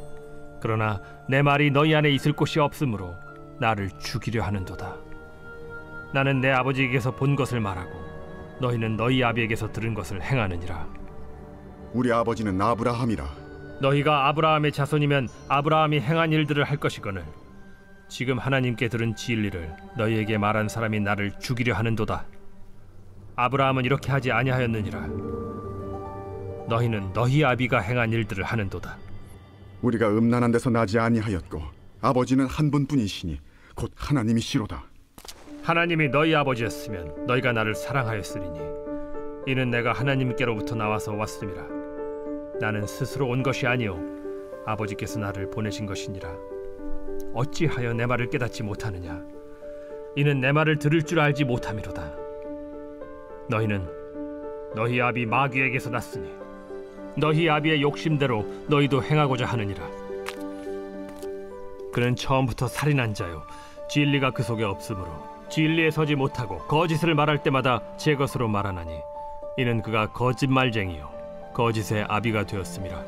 그러나 내 말이 너희 안에 있을 곳이 없으므로 나를 죽이려 하는도다. 나는 내 아버지에게서 본 것을 말하고 너희는 너희 아비에게서 들은 것을 행하느니라. 우리 아버지는 아브라함이라. 너희가 아브라함의 자손이면 아브라함이 행한 일들을 할 것이거늘 지금 하나님께 들은 진리를 너희에게 말한 사람이 나를 죽이려 하는도다. 아브라함은 이렇게 하지 아니하였느니라. 너희는 너희 아비가 행한 일들을 하는도다. 우리가 음란한 데서 나지 아니하였고 아버지는 한 분뿐이시니 곧 하나님이시로다. 하나님이 너희 아버지였으면 너희가 나를 사랑하였으리니 이는 내가 하나님께로부터 나와서 왔음이라. 나는 스스로 온 것이 아니요 아버지께서 나를 보내신 것이니라. 어찌하여 내 말을 깨닫지 못하느냐. 이는 내 말을 들을 줄 알지 못함이로다. 너희는 너희 아비 마귀에게서 났으니 너희 아비의 욕심대로 너희도 행하고자 하느니라. 그는 처음부터 살인한 자요 진리가 그 속에 없으므로 진리에 서지 못하고 거짓을 말할 때마다 제 것으로 말하나니 이는 그가 거짓말쟁이요 거짓의 아비가 되었음이라.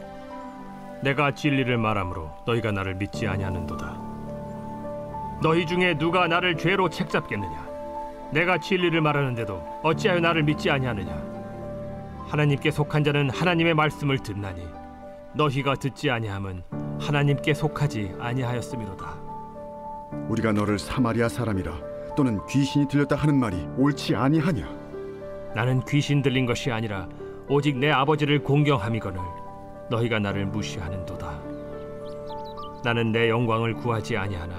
내가 진리를 말함으로 너희가 나를 믿지 아니하는도다. 너희 중에 누가 나를 죄로 책잡겠느냐. 내가 진리를 말하는데도 어찌하여 나를 믿지 아니하느냐. 하나님께 속한 자는 하나님의 말씀을 듣나니 너희가 듣지 아니함은 하나님께 속하지 아니하였음이로다. 우리가 너를 사마리아 사람이라 또는 귀신이 들렸다 하는 말이 옳지 아니하냐. 나는 귀신 들린 것이 아니라 오직 내 아버지를 공경함이거늘 너희가 나를 무시하는도다. 나는 내 영광을 구하지 아니하나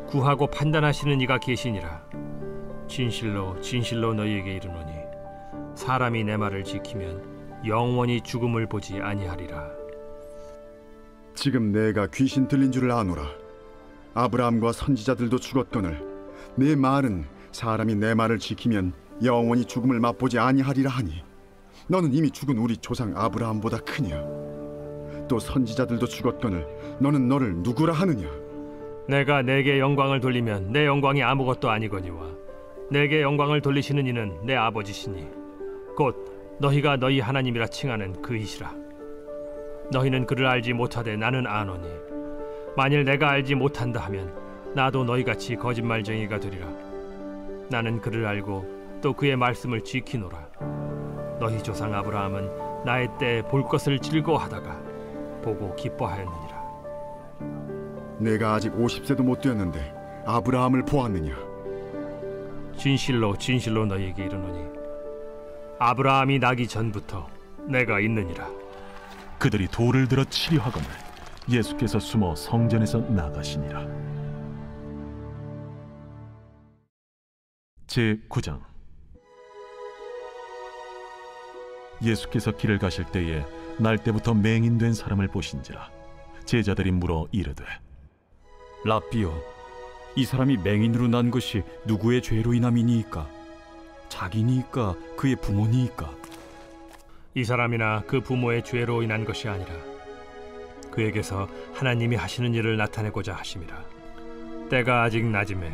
구하고 판단하시는 이가 계시니라. 진실로 진실로 너희에게 이르노니 사람이 내 말을 지키면 영원히 죽음을 보지 아니하리라. 지금 내가 귀신 들린 줄을 아노라. 아브라함과 선지자들도 죽었거늘 내 말은 사람이 내 말을 지키면 영원히 죽음을 맛보지 아니하리라 하니 너는 이미 죽은 우리 조상 아브라함보다 크냐. 또 선지자들도 죽었거늘 너는 너를 누구라 하느냐. 내가 내게 영광을 돌리면 내 영광이 아무것도 아니거니와 내게 영광을 돌리시는 이는 내 아버지시니 곧 너희가 너희 하나님이라 칭하는 그이시라. 너희는 그를 알지 못하되 나는 아노니 만일 내가 알지 못한다 하면 나도 너희같이 거짓말쟁이가 되리라. 나는 그를 알고 또 그의 말씀을 지키노라. 너희 조상 아브라함은 나의 때에 볼 것을 즐거워하다가 보고 기뻐하였느니라. 내가 아직 50세도 못 되었는데 아브라함을 보았느냐. 진실로 진실로 너희에게 이르노니 아브라함이 나기 전부터 내가 있느니라. 그들이 돌을 들어 치려 하거늘 예수께서 숨어 성전에서 나가시니라. 제9장. 예수께서 길을 가실 때에 날 때부터 맹인된 사람을 보신지라. 제자들이 물어 이르되 라삐요, 이 사람이 맹인으로 난 것이 누구의 죄로 인함이니이까? 자기니이까 그의 부모니이까? 이 사람이나 그 부모의 죄로 인한 것이 아니라 그에게서 하나님이 하시는 일을 나타내고자 하심이라. 때가 아직 낮음에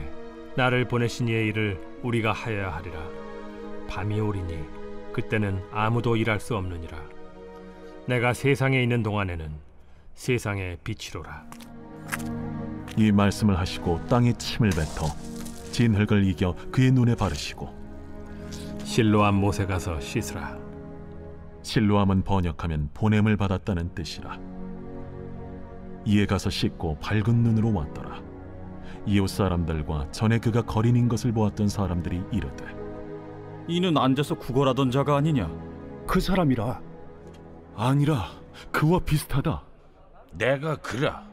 나를 보내신 이의 일을 우리가 하여야 하리라. 밤이 오리니 그때는 아무도 일할 수 없느니라. 내가 세상에 있는 동안에는 세상의 빛이로라. 이 말씀을 하시고 땅에 침을 뱉어 진흙을 이겨 그의 눈에 바르시고 실로암 못에 가서 씻으라. 실로암은 번역하면 보냄을 받았다는 뜻이라. 이에 가서 씻고 밝은 눈으로 왔더라. 이웃 사람들과 전에 그가 거린인 것을 보았던 사람들이 이르되 이는 앉아서 구걸하던 자가 아니냐? 그 사람이라. 아니라 그와 비슷하다. 내가 그라.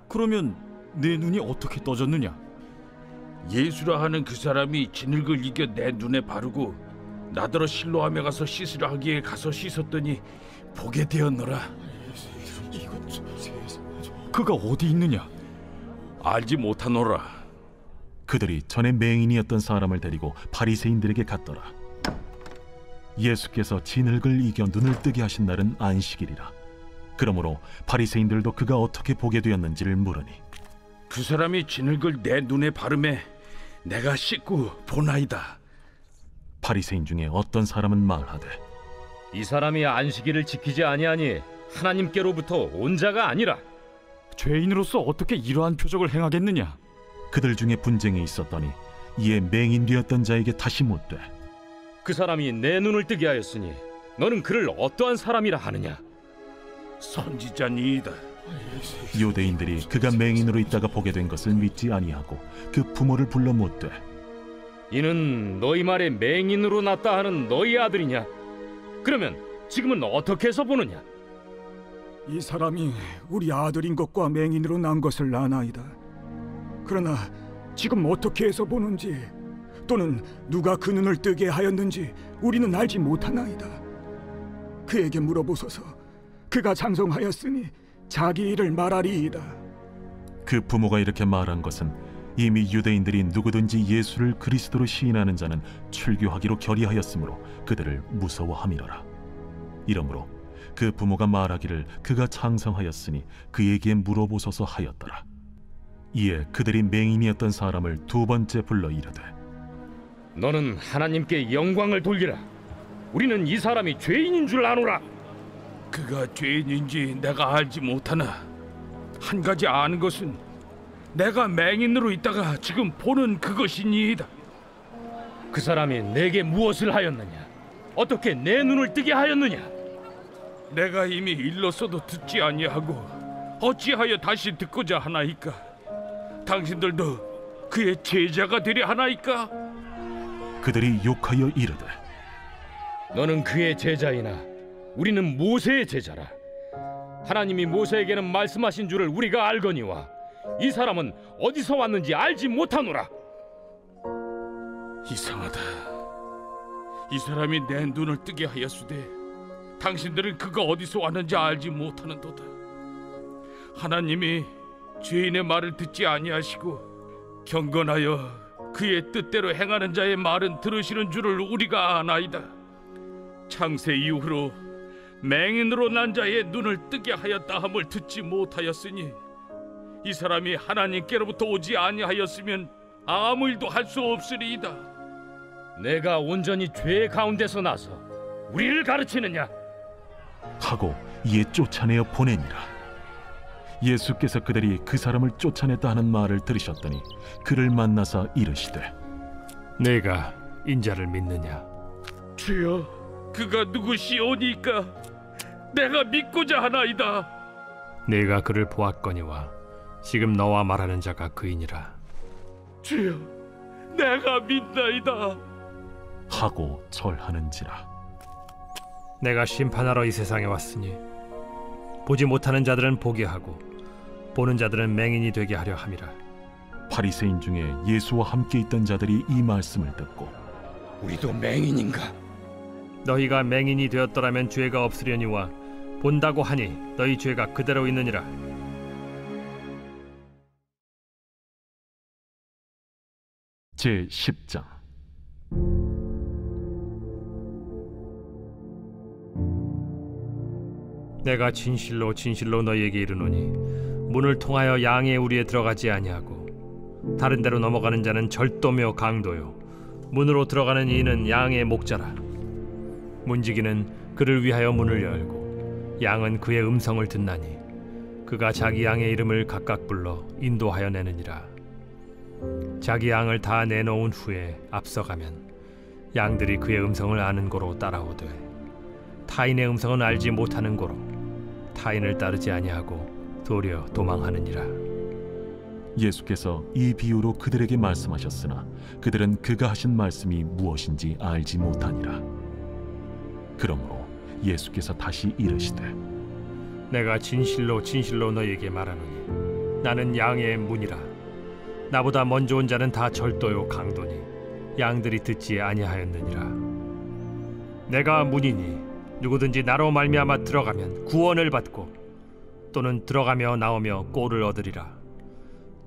그러면 내 눈이 어떻게 떠졌느냐? 예수라 하는 그 사람이 진흙을 이겨 내 눈에 바르고 나더러 실로암에 가서 씻으라 하기에 가서 씻었더니 보게 되었노라. 그가 어디 있느냐? 알지 못하노라. 그들이 전에 맹인이었던 사람을 데리고 바리새인들에게 갔더라. 예수께서 진흙을 이겨 눈을 뜨게 하신 날은 안식일이라. 그러므로 바리새인들도 그가 어떻게 보게 되었는지를 물으니 그 사람이 진흙을 내 눈에 바르매 내가 씻고 보나이다. 바리새인 중에 어떤 사람은 말하되 이 사람이 안식일을 지키지 아니하니 하나님께로부터 온 자가 아니라. 죄인으로서 어떻게 이러한 표적을 행하겠느냐? 그들 중에 분쟁이 있었더니 이에 맹인 되었던 자에게 다시 묻되 그 사람이 내 눈을 뜨게 하였으니 너는 그를 어떠한 사람이라 하느냐? 선지자니이다. 유대인들이 그가 맹인으로 있다가 보게 된 것을 믿지 아니하고 그 부모를 불러 묻되 이는 너희 말에 맹인으로 났다 하는 너희 아들이냐? 그러면 지금은 어떻게 해서 보느냐? 이 사람이 우리 아들인 것과 맹인으로 난 것을 아나이다. 그러나 지금 어떻게 해서 보는지 또는 누가 그 눈을 뜨게 하였는지 우리는 알지 못하나이다. 그에게 물어보소서. 그가 장성하였으니 자기 일을 말하리이다. 그 부모가 이렇게 말한 것은 이미 유대인들이 누구든지 예수를 그리스도로 시인하는 자는 출교하기로 결의하였으므로 그들을 무서워함이로라. 이러므로 그 부모가 말하기를 그가 장성하였으니 그에게 물어보소서 하였더라. 이에 그들이 맹인이었던 사람을 두 번째 불러 이르되 너는 하나님께 영광을 돌리라. 우리는 이 사람이 죄인인 줄 아노라. 그가 죄인인지 내가 알지 못하나 한 가지 아는 것은 내가 맹인으로 있다가 지금 보는 그것이니이다. 그 사람이 내게 무엇을 하였느냐? 어떻게 내 눈을 뜨게 하였느냐? 내가 이미 일렀어도 듣지 아니하고 어찌하여 다시 듣고자 하나이까? 당신들도 그의 제자가 되려 하나이까? 그들이 욕하여 이르되 너는 그의 제자이나 우리는 모세의 제자라. 하나님이 모세에게는 말씀하신 줄을 우리가 알거니와 이 사람은 어디서 왔는지 알지 못하노라. 이상하다. 이 사람이 내 눈을 뜨게 하였으되 당신들은 그가 어디서 왔는지 알지 못하는도다. 하나님이 죄인의 말을 듣지 아니하시고 경건하여 그의 뜻대로 행하는 자의 말은 들으시는 줄을 우리가 아나이다. 창세 이후로 맹인으로 난 자의 눈을 뜨게 하였다 함을 듣지 못하였으니 이 사람이 하나님께로부터 오지 아니하였으면 아무 일도 할 수 없으리이다. 내가 온전히 죄 가운데서 나서 우리를 가르치느냐? 하고 이에 쫓아내어 보내니라. 예수께서 그들이 그 사람을 쫓아냈다 하는 말을 들으셨더니 그를 만나사 이르시되 내가 인자를 믿느냐? 주여, 그가 누구시오니까 내가 믿고자 하나이다. 내가 그를 보았거니와 지금 너와 말하는 자가 그이니라. 주여, 내가 믿나이다. 하고 절하는지라. 내가 심판하러 이 세상에 왔으니 보지 못하는 자들은 보게 하고 보는 자들은 맹인이 되게 하려 함이라. 바리새인 중에 예수와 함께 있던 자들이 이 말씀을 듣고 우리도 맹인인가? 너희가 맹인이 되었더라면 죄가 없으려니와 본다고 하니 너희 죄가 그대로 있느니라. 제10장. 내가 진실로 진실로 너희에게 이르노니 문을 통하여 양의 우리에 들어가지 아니하고 다른 데로 넘어가는 자는 절도며 강도요 문으로 들어가는 이는 양의 목자라. 문지기는 그를 위하여 문을 열고 양은 그의 음성을 듣나니 그가 자기 양의 이름을 각각 불러 인도하여 내느니라. 자기 양을 다 내놓은 후에 앞서가면 양들이 그의 음성을 아는 고로 따라오되 타인의 음성은 알지 못하는 고로 타인을 따르지 아니하고 도리어 도망하느니라. 예수께서 이 비유로 그들에게 말씀하셨으나 그들은 그가 하신 말씀이 무엇인지 알지 못하니라. 그러므로 예수께서 다시 이르시되 내가 진실로 진실로 너희에게 말하노니 나는 양의 문이라. 나보다 먼저 온 자는 다 절도요 강도니 양들이 듣지 아니하였느니라. 내가 문이니 누구든지 나로 말미암아 들어가면 구원을 받고 또는 들어가며 나오며 꼴을 얻으리라.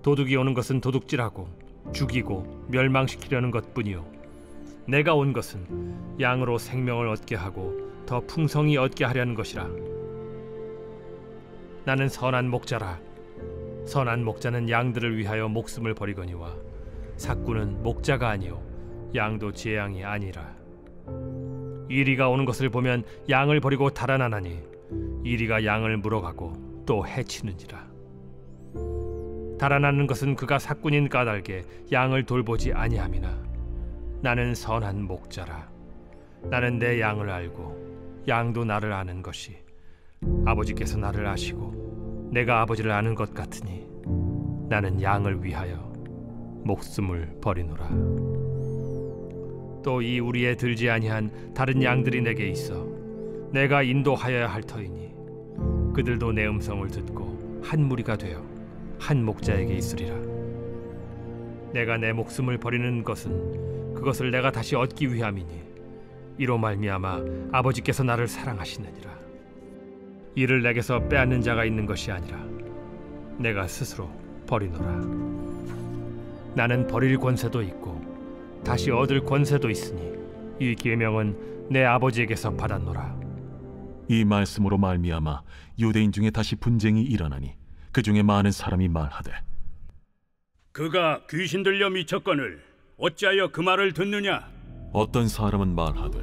도둑이 오는 것은 도둑질하고 죽이고 멸망시키려는 것뿐이요 내가 온 것은 양으로 생명을 얻게 하고 더 풍성히 얻게 하려는 것이라. 나는 선한 목자라. 선한 목자는 양들을 위하여 목숨을 버리거니와 삭구는 목자가 아니요 양도 제 양이 아니라. 이리가 오는 것을 보면 양을 버리고 달아나나니 이리가 양을 물어가고 또 해치는지라. 달아나는 것은 그가 삭군인 까닭에 양을 돌보지 아니함이나 나는 선한 목자라. 나는 내 양을 알고 양도 나를 아는 것이 아버지께서 나를 아시고 내가 아버지를 아는 것 같으니 나는 양을 위하여 목숨을 버리노라. 또 이 우리에 들지 아니한 다른 양들이 내게 있어 내가 인도하여야 할 터이니 그들도 내 음성을 듣고 한 무리가 되어 한 목자에게 있으리라. 내가 내 목숨을 버리는 것은 그것을 내가 다시 얻기 위함이니 이로 말미암아 아버지께서 나를 사랑하시느니라. 이를 내게서 빼앗는 자가 있는 것이 아니라 내가 스스로 버리노라. 나는 버릴 권세도 있고 다시 얻을 권세도 있으니 이 계명은 내 아버지에게서 받았노라. 이 말씀으로 말미암아 유대인 중에 다시 분쟁이 일어나니 그 중에 많은 사람이 말하되 그가 귀신 들려 미쳤거늘 어찌하여 그 말을 듣느냐? 어떤 사람은 말하되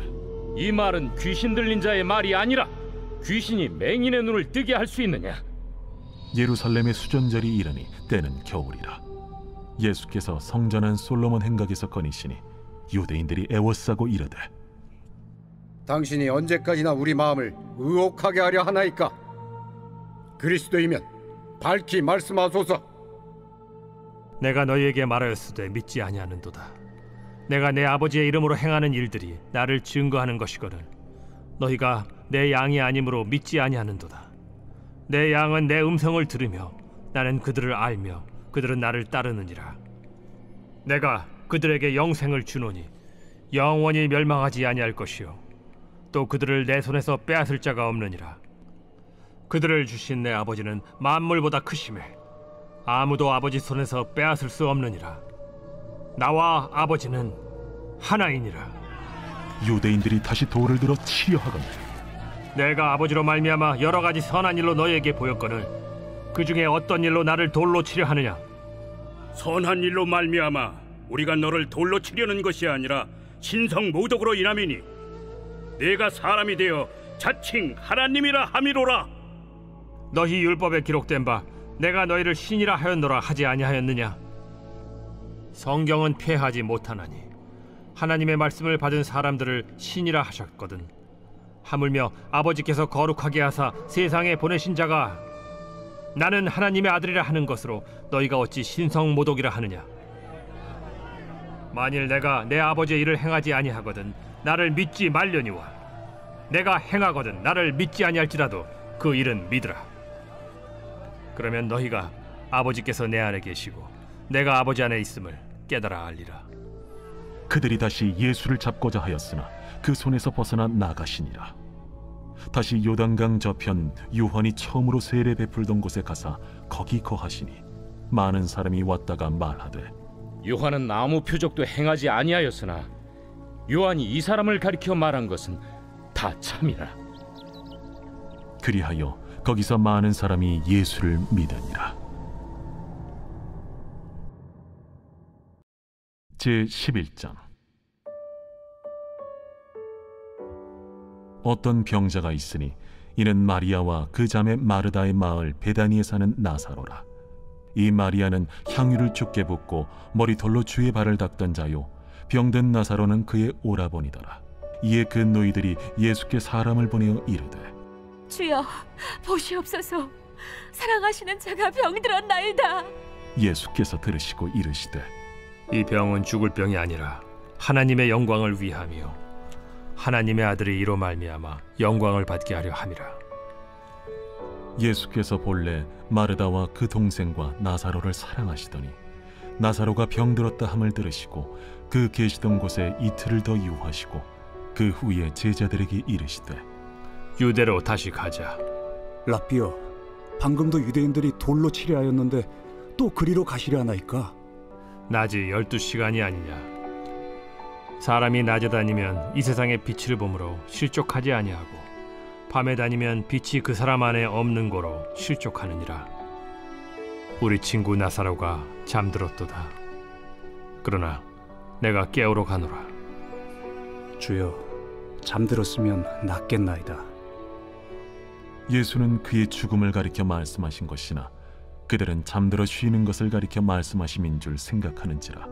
이 말은 귀신 들린 자의 말이 아니라 귀신이 맹인의 눈을 뜨게 할 수 있느냐? 예루살렘의 수전절이 이르니 때는 겨울이라. 예수께서 성전한 솔로몬 행각에서 거니시니 유대인들이 애워싸고 이르되 당신이 언제까지나 우리 마음을 의혹하게 하려 하나이까? 그리스도이면 밝히 말씀하소서. 내가 너희에게 말하였으되 믿지 아니하는도다. 내가 내 아버지의 이름으로 행하는 일들이 나를 증거하는 것이거늘 너희가 내 양이 아니므로 믿지 아니하는도다. 내 양은 내 음성을 들으며 나는 그들을 알며 그들은 나를 따르느니라. 내가 그들에게 영생을 주노니 영원히 멸망하지 아니할 것이요 또 그들을 내 손에서 빼앗을 자가 없느니라. 그들을 주신 내 아버지는 만물보다 크심에 아무도 아버지 손에서 빼앗을 수 없느니라. 나와 아버지는 하나이니라. 유대인들이 다시 돌을 들어 치려 하거늘 내가 아버지로 말미암아 여러 가지 선한 일로 너희에게 보였거늘 그 중에 어떤 일로 나를 돌로 치려 하느냐? 선한 일로 말미암아 우리가 너를 돌로 치려는 것이 아니라 신성 모독으로 인함이니 내가 사람이 되어 자칭 하나님이라 함이로라. 너희 율법에 기록된 바 내가 너희를 신이라 하였노라 하지 아니하였느냐? 성경은 폐하지 못하나니 하나님의 말씀을 받은 사람들을 신이라 하셨거든 하물며 아버지께서 거룩하게 하사 세상에 보내신 자가 나는 하나님의 아들이라 하는 것으로 너희가 어찌 신성 모독이라 하느냐? 만일 내가 내 아버지의 일을 행하지 아니하거든 나를 믿지 말려니와 내가 행하거든 나를 믿지 아니할지라도 그 일은 믿으라. 그러면 너희가 아버지께서 내 안에 계시고 내가 아버지 안에 있음을 깨달아 알리라. 그들이 다시 예수를 잡고자 하였으나 그 손에서 벗어나 나가시니라. 다시 요단강 저편 요한이 처음으로 세례 베풀던 곳에 가사 거기 거하시니 많은 사람이 왔다가 말하되 요한은 아무 표적도 행하지 아니하였으나 요한이 이 사람을 가리켜 말한 것은 다 참이라. 그리하여 거기서 많은 사람이 예수를 믿으니라. 제11장 어떤 병자가 있으니 이는 마리아와 그 자매 마르다의 마을 베다니에 사는 나사로라. 이 마리아는 향유를 죽게 붓고 머리털로 주의 발을 닦던 자요, 병든 나사로는 그의 오라버니더라. 이에 그 노이들이 예수께 사람을 보내어 이르되, 주여, 보시옵소서. 사랑하시는 자가 병들었나이다. 예수께서 들으시고 이르시되, 이 병은 죽을 병이 아니라 하나님의 영광을 위함이요 하나님의 아들이 이로 말미암아 영광을 받게 하려 함이라. 예수께서 본래 마르다와 그 동생과 나사로를 사랑하시더니 나사로가 병들었다 함을 들으시고 그 계시던 곳에 이틀을 더 유하시고 그 후에 제자들에게 이르시되, 유대로 다시 가자. 라삐여, 방금도 유대인들이 돌로 치려 하였는데 또 그리로 가시려 하나이까? 낮이 12시간이 아니냐. 사람이 낮에 다니면 이 세상의 빛을 보므로 실족하지 아니하고 밤에 다니면 빛이 그 사람 안에 없는 고로 실족하느니라. 우리 친구 나사로가 잠들었도다. 그러나 내가 깨우러 가노라. 주여, 잠들었으면 낫겠나이다. 예수는 그의 죽음을 가리켜 말씀하신 것이나 그들은 잠들어 쉬는 것을 가리켜 말씀하심인 줄 생각하는지라.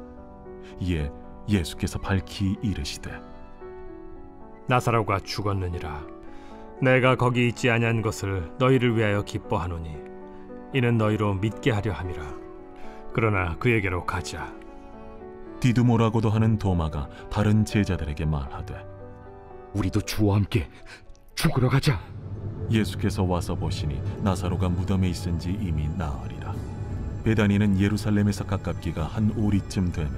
이에 예수께서 밝히 이르시되, 나사로가 죽었느니라. 내가 거기 있지 아니한 것을 너희를 위하여 기뻐하노니 이는 너희로 믿게 하려 함이라. 그러나 그에게로 가자. 디두모라고도 하는 도마가 다른 제자들에게 말하되, 우리도 주와 함께 죽으러 가자. 예수께서 와서 보시니 나사로가 무덤에 있은지 이미 나으리라. 베다니는 예루살렘에서 가깝기가 한 오리쯤 되매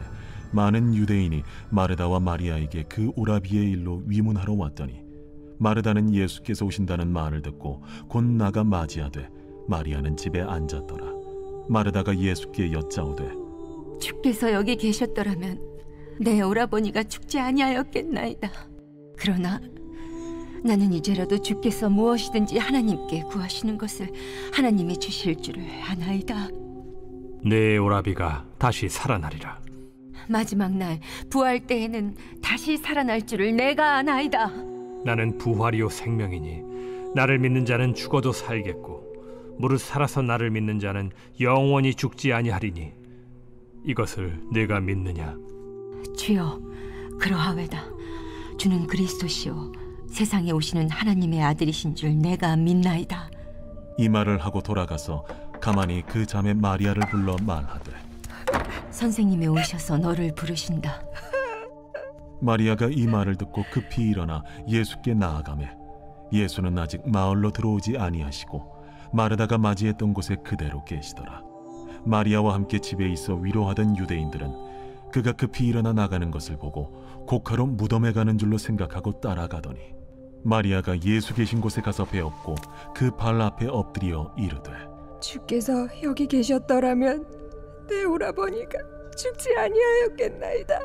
많은 유대인이 마르다와 마리아에게 그 오라비의 일로 위문하러 왔더니 마르다는 예수께서 오신다는 말을 듣고 곧 나가 맞이하되 마리아는 집에 앉았더라. 마르다가 예수께 여짜오되, 주께서 여기 계셨더라면 내 오라버니가 죽지 아니하였겠나이다. 그러나 나는 이제라도 주께서 무엇이든지 하나님께 구하시는 것을 하나님이 주실 줄을 아나이다. 내 오라비가 다시 살아나리라. 마지막 날 부활 때에는 다시 살아날 줄을 내가 아나이다. 나는 부활이요 생명이니 나를 믿는 자는 죽어도 살겠고 무릇 살아서 나를 믿는 자는 영원히 죽지 아니하리니 이것을 네가 믿느냐? 주여, 그러하외다. 주는 그리스도시요 세상에 오시는 하나님의 아들이신 줄 내가 믿나이다. 이 말을 하고 돌아가서 가만히 그 자매 마리아를 불러 말하되, 선생님이 오셔서 너를 부르신다. 마리아가 이 말을 듣고 급히 일어나 예수께 나아가매 예수는 아직 마을로 들어오지 아니하시고 마르다가 맞이했던 곳에 그대로 계시더라. 마리아와 함께 집에 있어 위로하던 유대인들은 그가 급히 일어나 나가는 것을 보고 곡하러 무덤에 가는 줄로 생각하고 따라가더니 마리아가 예수 계신 곳에 가서 배웠고 그 발 앞에 엎드려 이르되, 주께서 여기 계셨더라면 내 오라버니가 죽지 아니하였겠나이다.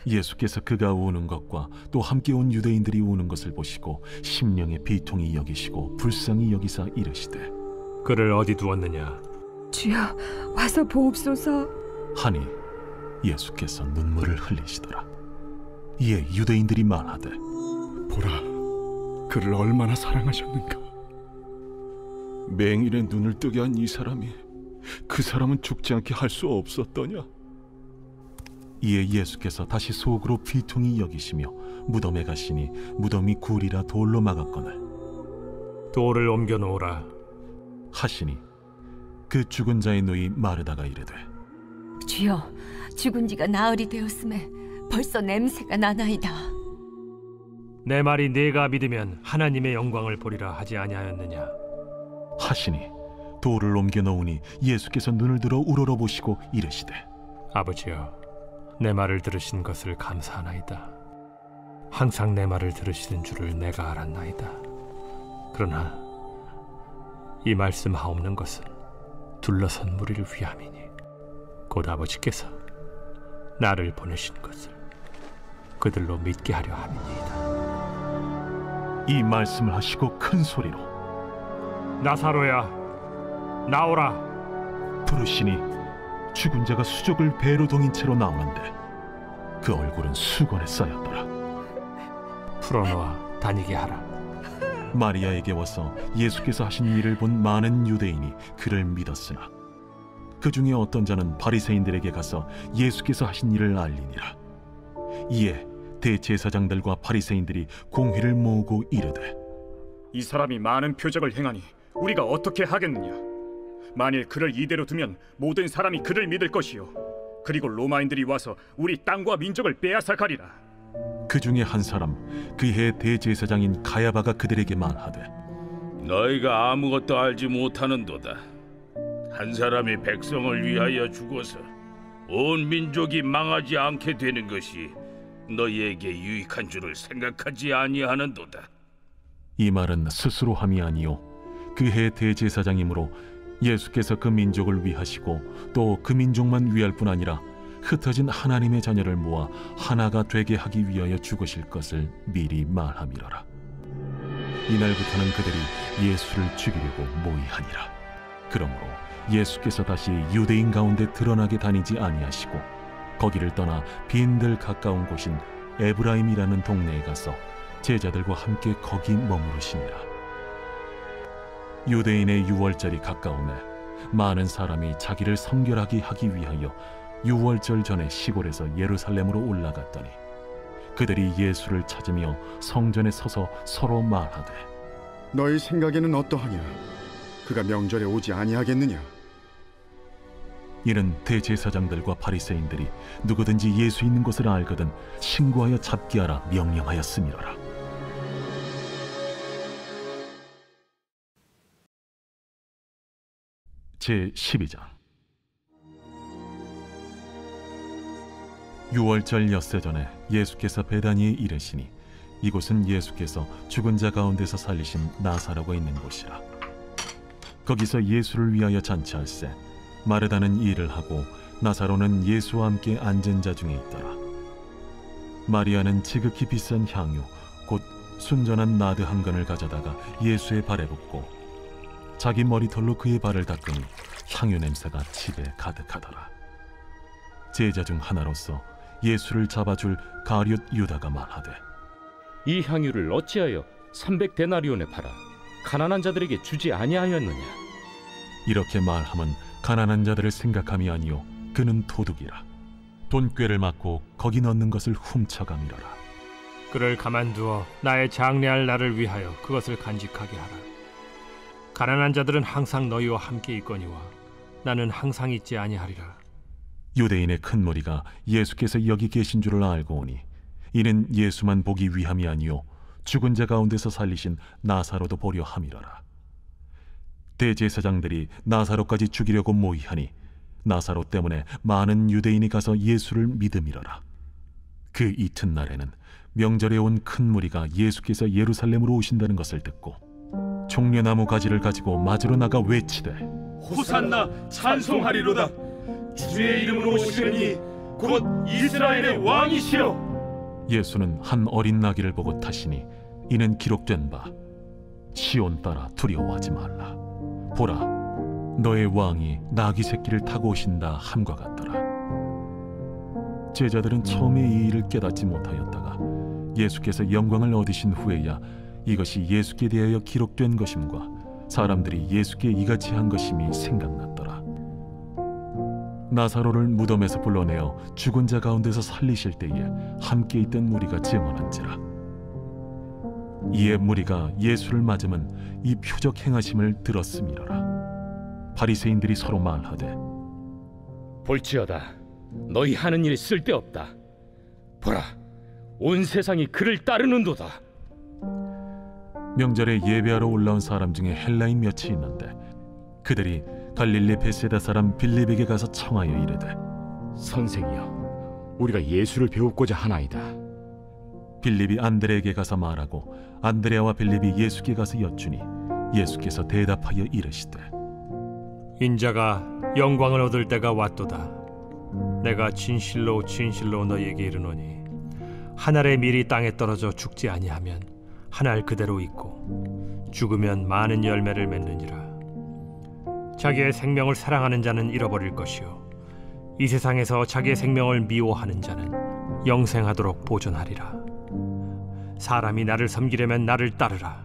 예수께서 그가 우는 것과 또 함께 온 유대인들이 우는 것을 보시고 심령의 비통이 여기시고 불쌍히 여기사 이르시되, 그를 어디 두었느냐? 주여, 와서 보옵소서. 하니 예수께서 눈물을 흘리시더라. 이에 유대인들이 말하되, 보라, 그를 얼마나 사랑하셨는가. 맹인의 눈을 뜨게 한 이 사람이 그 사람은 죽지 않게 할 수 없었더냐? 이에 예수께서 다시 속으로 비통히 여기시며 무덤에 가시니 무덤이 굴이라 돌로 막았거늘 돌을 옮겨 놓으라 하시니 그 죽은 자의 누이 마르다가 이르되, 주여, 죽은 지가 나흘이 되었음에 벌써 냄새가 나나이다. 내 말이 네가 믿으면 하나님의 영광을 보리라 하지 아니하였느냐? 하시니 돌을 옮겨 놓으니 예수께서 눈을 들어 우러러보시고 이르시되, 아버지여, 내 말을 들으신 것을 감사하나이다. 항상 내 말을 들으시는 줄을 내가 알았나이다. 그러나 이 말씀하옵는 것은 둘러선 무리를 위함이니 곧 아버지께서 나를 보내신 것을 그들로 믿게 하려 함이니이다. 이 말씀을 하시고 큰 소리로 나사로야, 나오라 부르시니 죽은 자가 수족을 배로 동인 채로 나오는데 그 얼굴은 수건에 쌓였더라. 풀어놓아 다니게 하라. 마리아에게 와서 예수께서 하신 일을 본 많은 유대인이 그를 믿었으나 그 중에 어떤 자는 바리새인들에게 가서 예수께서 하신 일을 알리니라. 이에 대제사장들과 바리새인들이 공회를 모으고 이르되, 이 사람이 많은 표적을 행하니 우리가 어떻게 하겠느냐? 만일 그를 이대로 두면 모든 사람이 그를 믿을 것이요, 그리고 로마인들이 와서 우리 땅과 민족을 빼앗아 가리라. 그 중에 한 사람 그해 대제사장인 가야바가 그들에게 말하되, 너희가 아무것도 알지 못하는도다. 한 사람이 백성을 위하여 죽어서 온 민족이 망하지 않게 되는 것이 너희에게 유익한 줄을 생각하지 아니하는도다. 이 말은 스스로 함이 아니요 그해 대제사장이므로 예수께서 그 민족을 위하시고 또 그 민족만 위할 뿐 아니라 흩어진 하나님의 자녀를 모아 하나가 되게 하기 위하여 죽으실 것을 미리 말함이로라. 이날부터는 그들이 예수를 죽이려고 모의하니라. 그러므로 예수께서 다시 유대인 가운데 드러나게 다니지 아니하시고 거기를 떠나 빈들 가까운 곳인 에브라임이라는 동네에 가서 제자들과 함께 거기 머무르시니라. 유대인의 유월절이 가까우매 많은 사람이 자기를 성결하게 하기 위하여 유월절 전에 시골에서 예루살렘으로 올라갔더니 그들이 예수를 찾으며 성전에 서서 서로 말하되, 너희 생각에는 어떠하냐? 그가 명절에 오지 아니하겠느냐? 이는 대제사장들과 바리새인들이 누구든지 예수 있는 것을 알거든 신고하여 잡게 하라 명령하였음이로라. 제12장. 유월절 엿새 전에 예수께서 베다니에 이르시니 이곳은 예수께서 죽은 자 가운데서 살리신 나사로가 있는 곳이라. 거기서 예수를 위하여 잔치할세 마르다는 일을 하고 나사로는 예수와 함께 앉은 자 중에 있더라. 마리아는 지극히 비싼 향유 곧 순전한 나드 한 건을 가져다가 예수의 발에 붓고 자기 머리털로 그의 발을 닦으니 향유 냄새가 집에 가득하더라. 제자 중 하나로서 예수를 잡아줄 가룟 유다가 말하되, 이 향유를 어찌하여 300데나리온에 팔아 가난한 자들에게 주지 아니하였느냐? 이렇게 말함은 가난한 자들을 생각함이 아니요 그는 도둑이라. 돈꾀를 맞고 거기 넣는 것을 훔쳐감이로라. 그를 가만두어 나의 장래할 날을 위하여 그것을 간직하게 하라. 가난한 자들은 항상 너희와 함께 있거니와 나는 항상 있지 아니하리라. 유대인의 큰 무리가 예수께서 여기 계신 줄을 알고 오니 이는 예수만 보기 위함이 아니요 죽은 자 가운데서 살리신 나사로도 보려 함이로라. 대제사장들이 나사로까지 죽이려고 모의하니 나사로 때문에 많은 유대인이 가서 예수를 믿음이로라. 그 이튿날에는 명절에 온 큰 무리가 예수께서 예루살렘으로 오신다는 것을 듣고 종려나무 가지를 가지고 맞으러 나가 외치되, 호산나 찬송하리로다. 주의 이름으로 오시려니 곧 이스라엘의 왕이시여. 예수는 한 어린 나귀를 보고 타시니 이는 기록된 바 시온 딸아 두려워하지 말라. 보라, 너의 왕이 나귀 새끼를 타고 오신다 함과 같더라. 제자들은 처음에 이 일을 깨닫지 못하였다가 예수께서 영광을 얻으신 후에야 이것이 예수께 대하여 기록된 것임과 사람들이 예수께 이같이 한 것임이 생각났더라. 나사로를 무덤에서 불러내어 죽은 자 가운데서 살리실 때에 함께 있던 무리가 증언한지라. 이에 무리가 예수를 맞으면 이 표적 행하심을 들었음이로라. 바리새인들이 서로 말하되, 볼지어다, 너희 하는 일이 쓸데없다. 보라, 온 세상이 그를 따르는도다. 명절에 예배하러 올라온 사람 중에 헬라인 몇이 있는데 그들이 갈릴리 베세다 사람 빌립에게 가서 청하여 이르되, 선생이여, 우리가 예수를 배우고자 하나이다. 빌립이 안드레에게 가서 말하고 안드레아와 빌립이 예수께 가서 여쭈니 예수께서 대답하여 이르시되, 인자가 영광을 얻을 때가 왔도다. 내가 진실로 진실로 너희에게 이르노니 한 알의 밀이 땅에 떨어져 죽지 아니하면 한 알 그대로 있고 죽으면 많은 열매를 맺느니라. 자기의 생명을 사랑하는 자는 잃어버릴 것이요 이 세상에서 자기의 생명을 미워하는 자는 영생하도록 보존하리라. 사람이 나를 섬기려면 나를 따르라.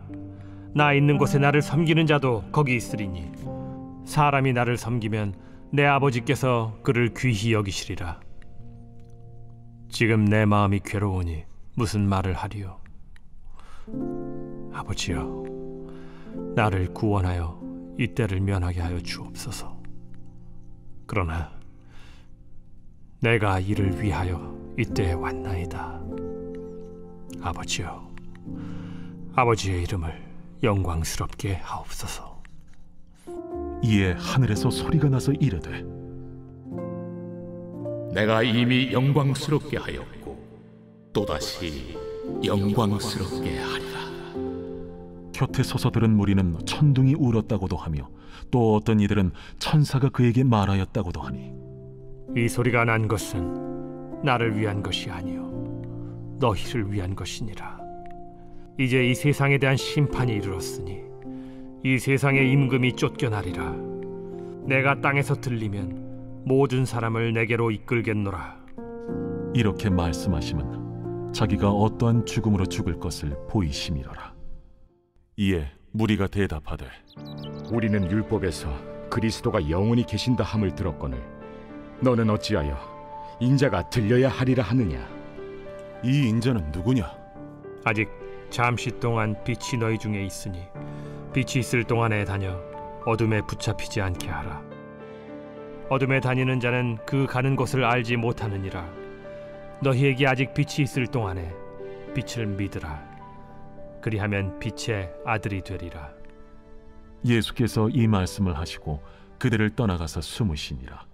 나 있는 곳에 나를 섬기는 자도 거기 있으리니 사람이 나를 섬기면 내 아버지께서 그를 귀히 여기시리라. 지금 내 마음이 괴로우니 무슨 말을 하리요? 아버지여, 나를 구원하여 이 때를 면하게 하여 주옵소서. 그러나 내가 이를 위하여 이때에 왔나이다. 아버지여, 아버지의 이름을 영광스럽게 하옵소서. 이에 하늘에서 소리가 나서 이르되, 내가 이미 영광스럽게 하였고 또다시 영광스럽게 하리라. 곁에 서서 들은 무리는 천둥이 울었다고도 하며 또 어떤 이들은 천사가 그에게 말하였다고도 하니, 이 소리가 난 것은 나를 위한 것이 아니요 너희를 위한 것이니라. 이제 이 세상에 대한 심판이 이르렀으니 이 세상의 임금이 쫓겨나리라. 내가 땅에서 들리면 모든 사람을 내게로 이끌겠노라. 이렇게 말씀하심은 자기가 어떠한 죽음으로 죽을 것을 보이심이로라. 이에 무리가 대답하되, 우리는 율법에서 그리스도가 영원히 계신다 함을 들었거늘 너는 어찌하여 인자가 들려야 하리라 하느냐? 이 인자는 누구냐? 아직 잠시 동안 빛이 너희 중에 있으니 빛이 있을 동안에 다녀 어둠에 붙잡히지 않게 하라. 어둠에 다니는 자는 그 가는 곳을 알지 못하느니라. 너희에게 아직 빛이 있을 동안에 빛을 믿으라. 그리하면 빛의 아들이 되리라. 예수께서 이 말씀을 하시고 그들을 떠나가서 숨으시니라.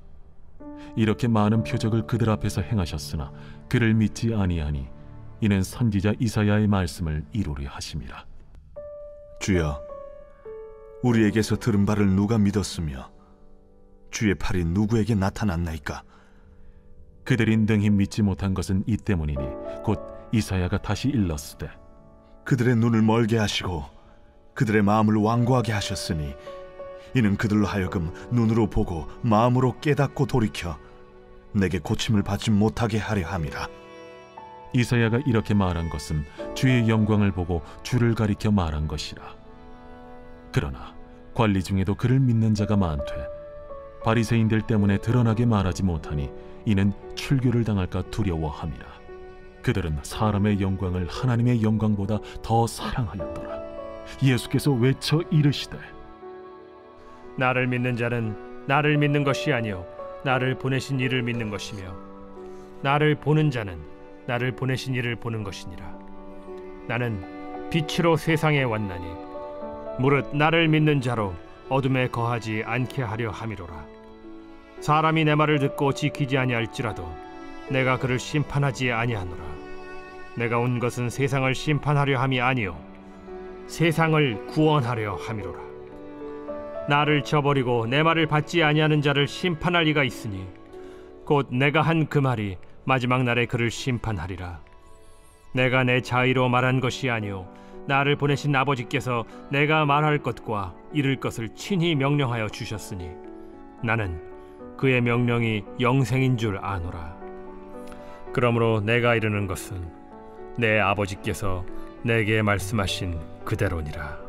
이렇게 많은 표적을 그들 앞에서 행하셨으나 그를 믿지 아니하니 이는 선지자 이사야의 말씀을 이루려 하심이라. 주여, 우리에게서 들은 바를 누가 믿었으며 주의 팔이 누구에게 나타났나이까? 그들이 능히 믿지 못한 것은 이 때문이니 곧 이사야가 다시 일렀으되, 그들의 눈을 멀게 하시고 그들의 마음을 완고하게 하셨으니 이는 그들로 하여금 눈으로 보고 마음으로 깨닫고 돌이켜 내게 고침을 받지 못하게 하려 함이라. 이사야가 이렇게 말한 것은 주의 영광을 보고 주를 가리켜 말한 것이라. 그러나 관리 중에도 그를 믿는 자가 많되 바리새인들 때문에 드러나게 말하지 못하니 이는 출교를 당할까 두려워함이라. 그들은 사람의 영광을 하나님의 영광보다 더 사랑하였더라. 예수께서 외쳐 이르시되, 나를 믿는 자는 나를 믿는 것이 아니요 나를 보내신 이를 믿는 것이며 나를 보는 자는 나를 보내신 이를 보는 것이니라. 나는 빛으로 세상에 왔나니 무릇 나를 믿는 자로 어둠에 거하지 않게 하려 함이로라. 사람이 내 말을 듣고 지키지 아니할지라도 내가 그를 심판하지 아니하노라. 내가 온 것은 세상을 심판하려 함이 아니요 세상을 구원하려 함이로라. 나를 저버리고 내 말을 받지 아니하는 자를 심판할 이가 있으니 곧 내가 한 그 말이 마지막 날에 그를 심판하리라. 내가 내 자의로 말한 것이 아니요 나를 보내신 아버지께서 내가 말할 것과 이룰 것을 친히 명령하여 주셨으니 나는 그의 명령이 영생인 줄 아노라. 그러므로 내가 이르는 것은 내 아버지께서 내게 말씀하신 그대로니라.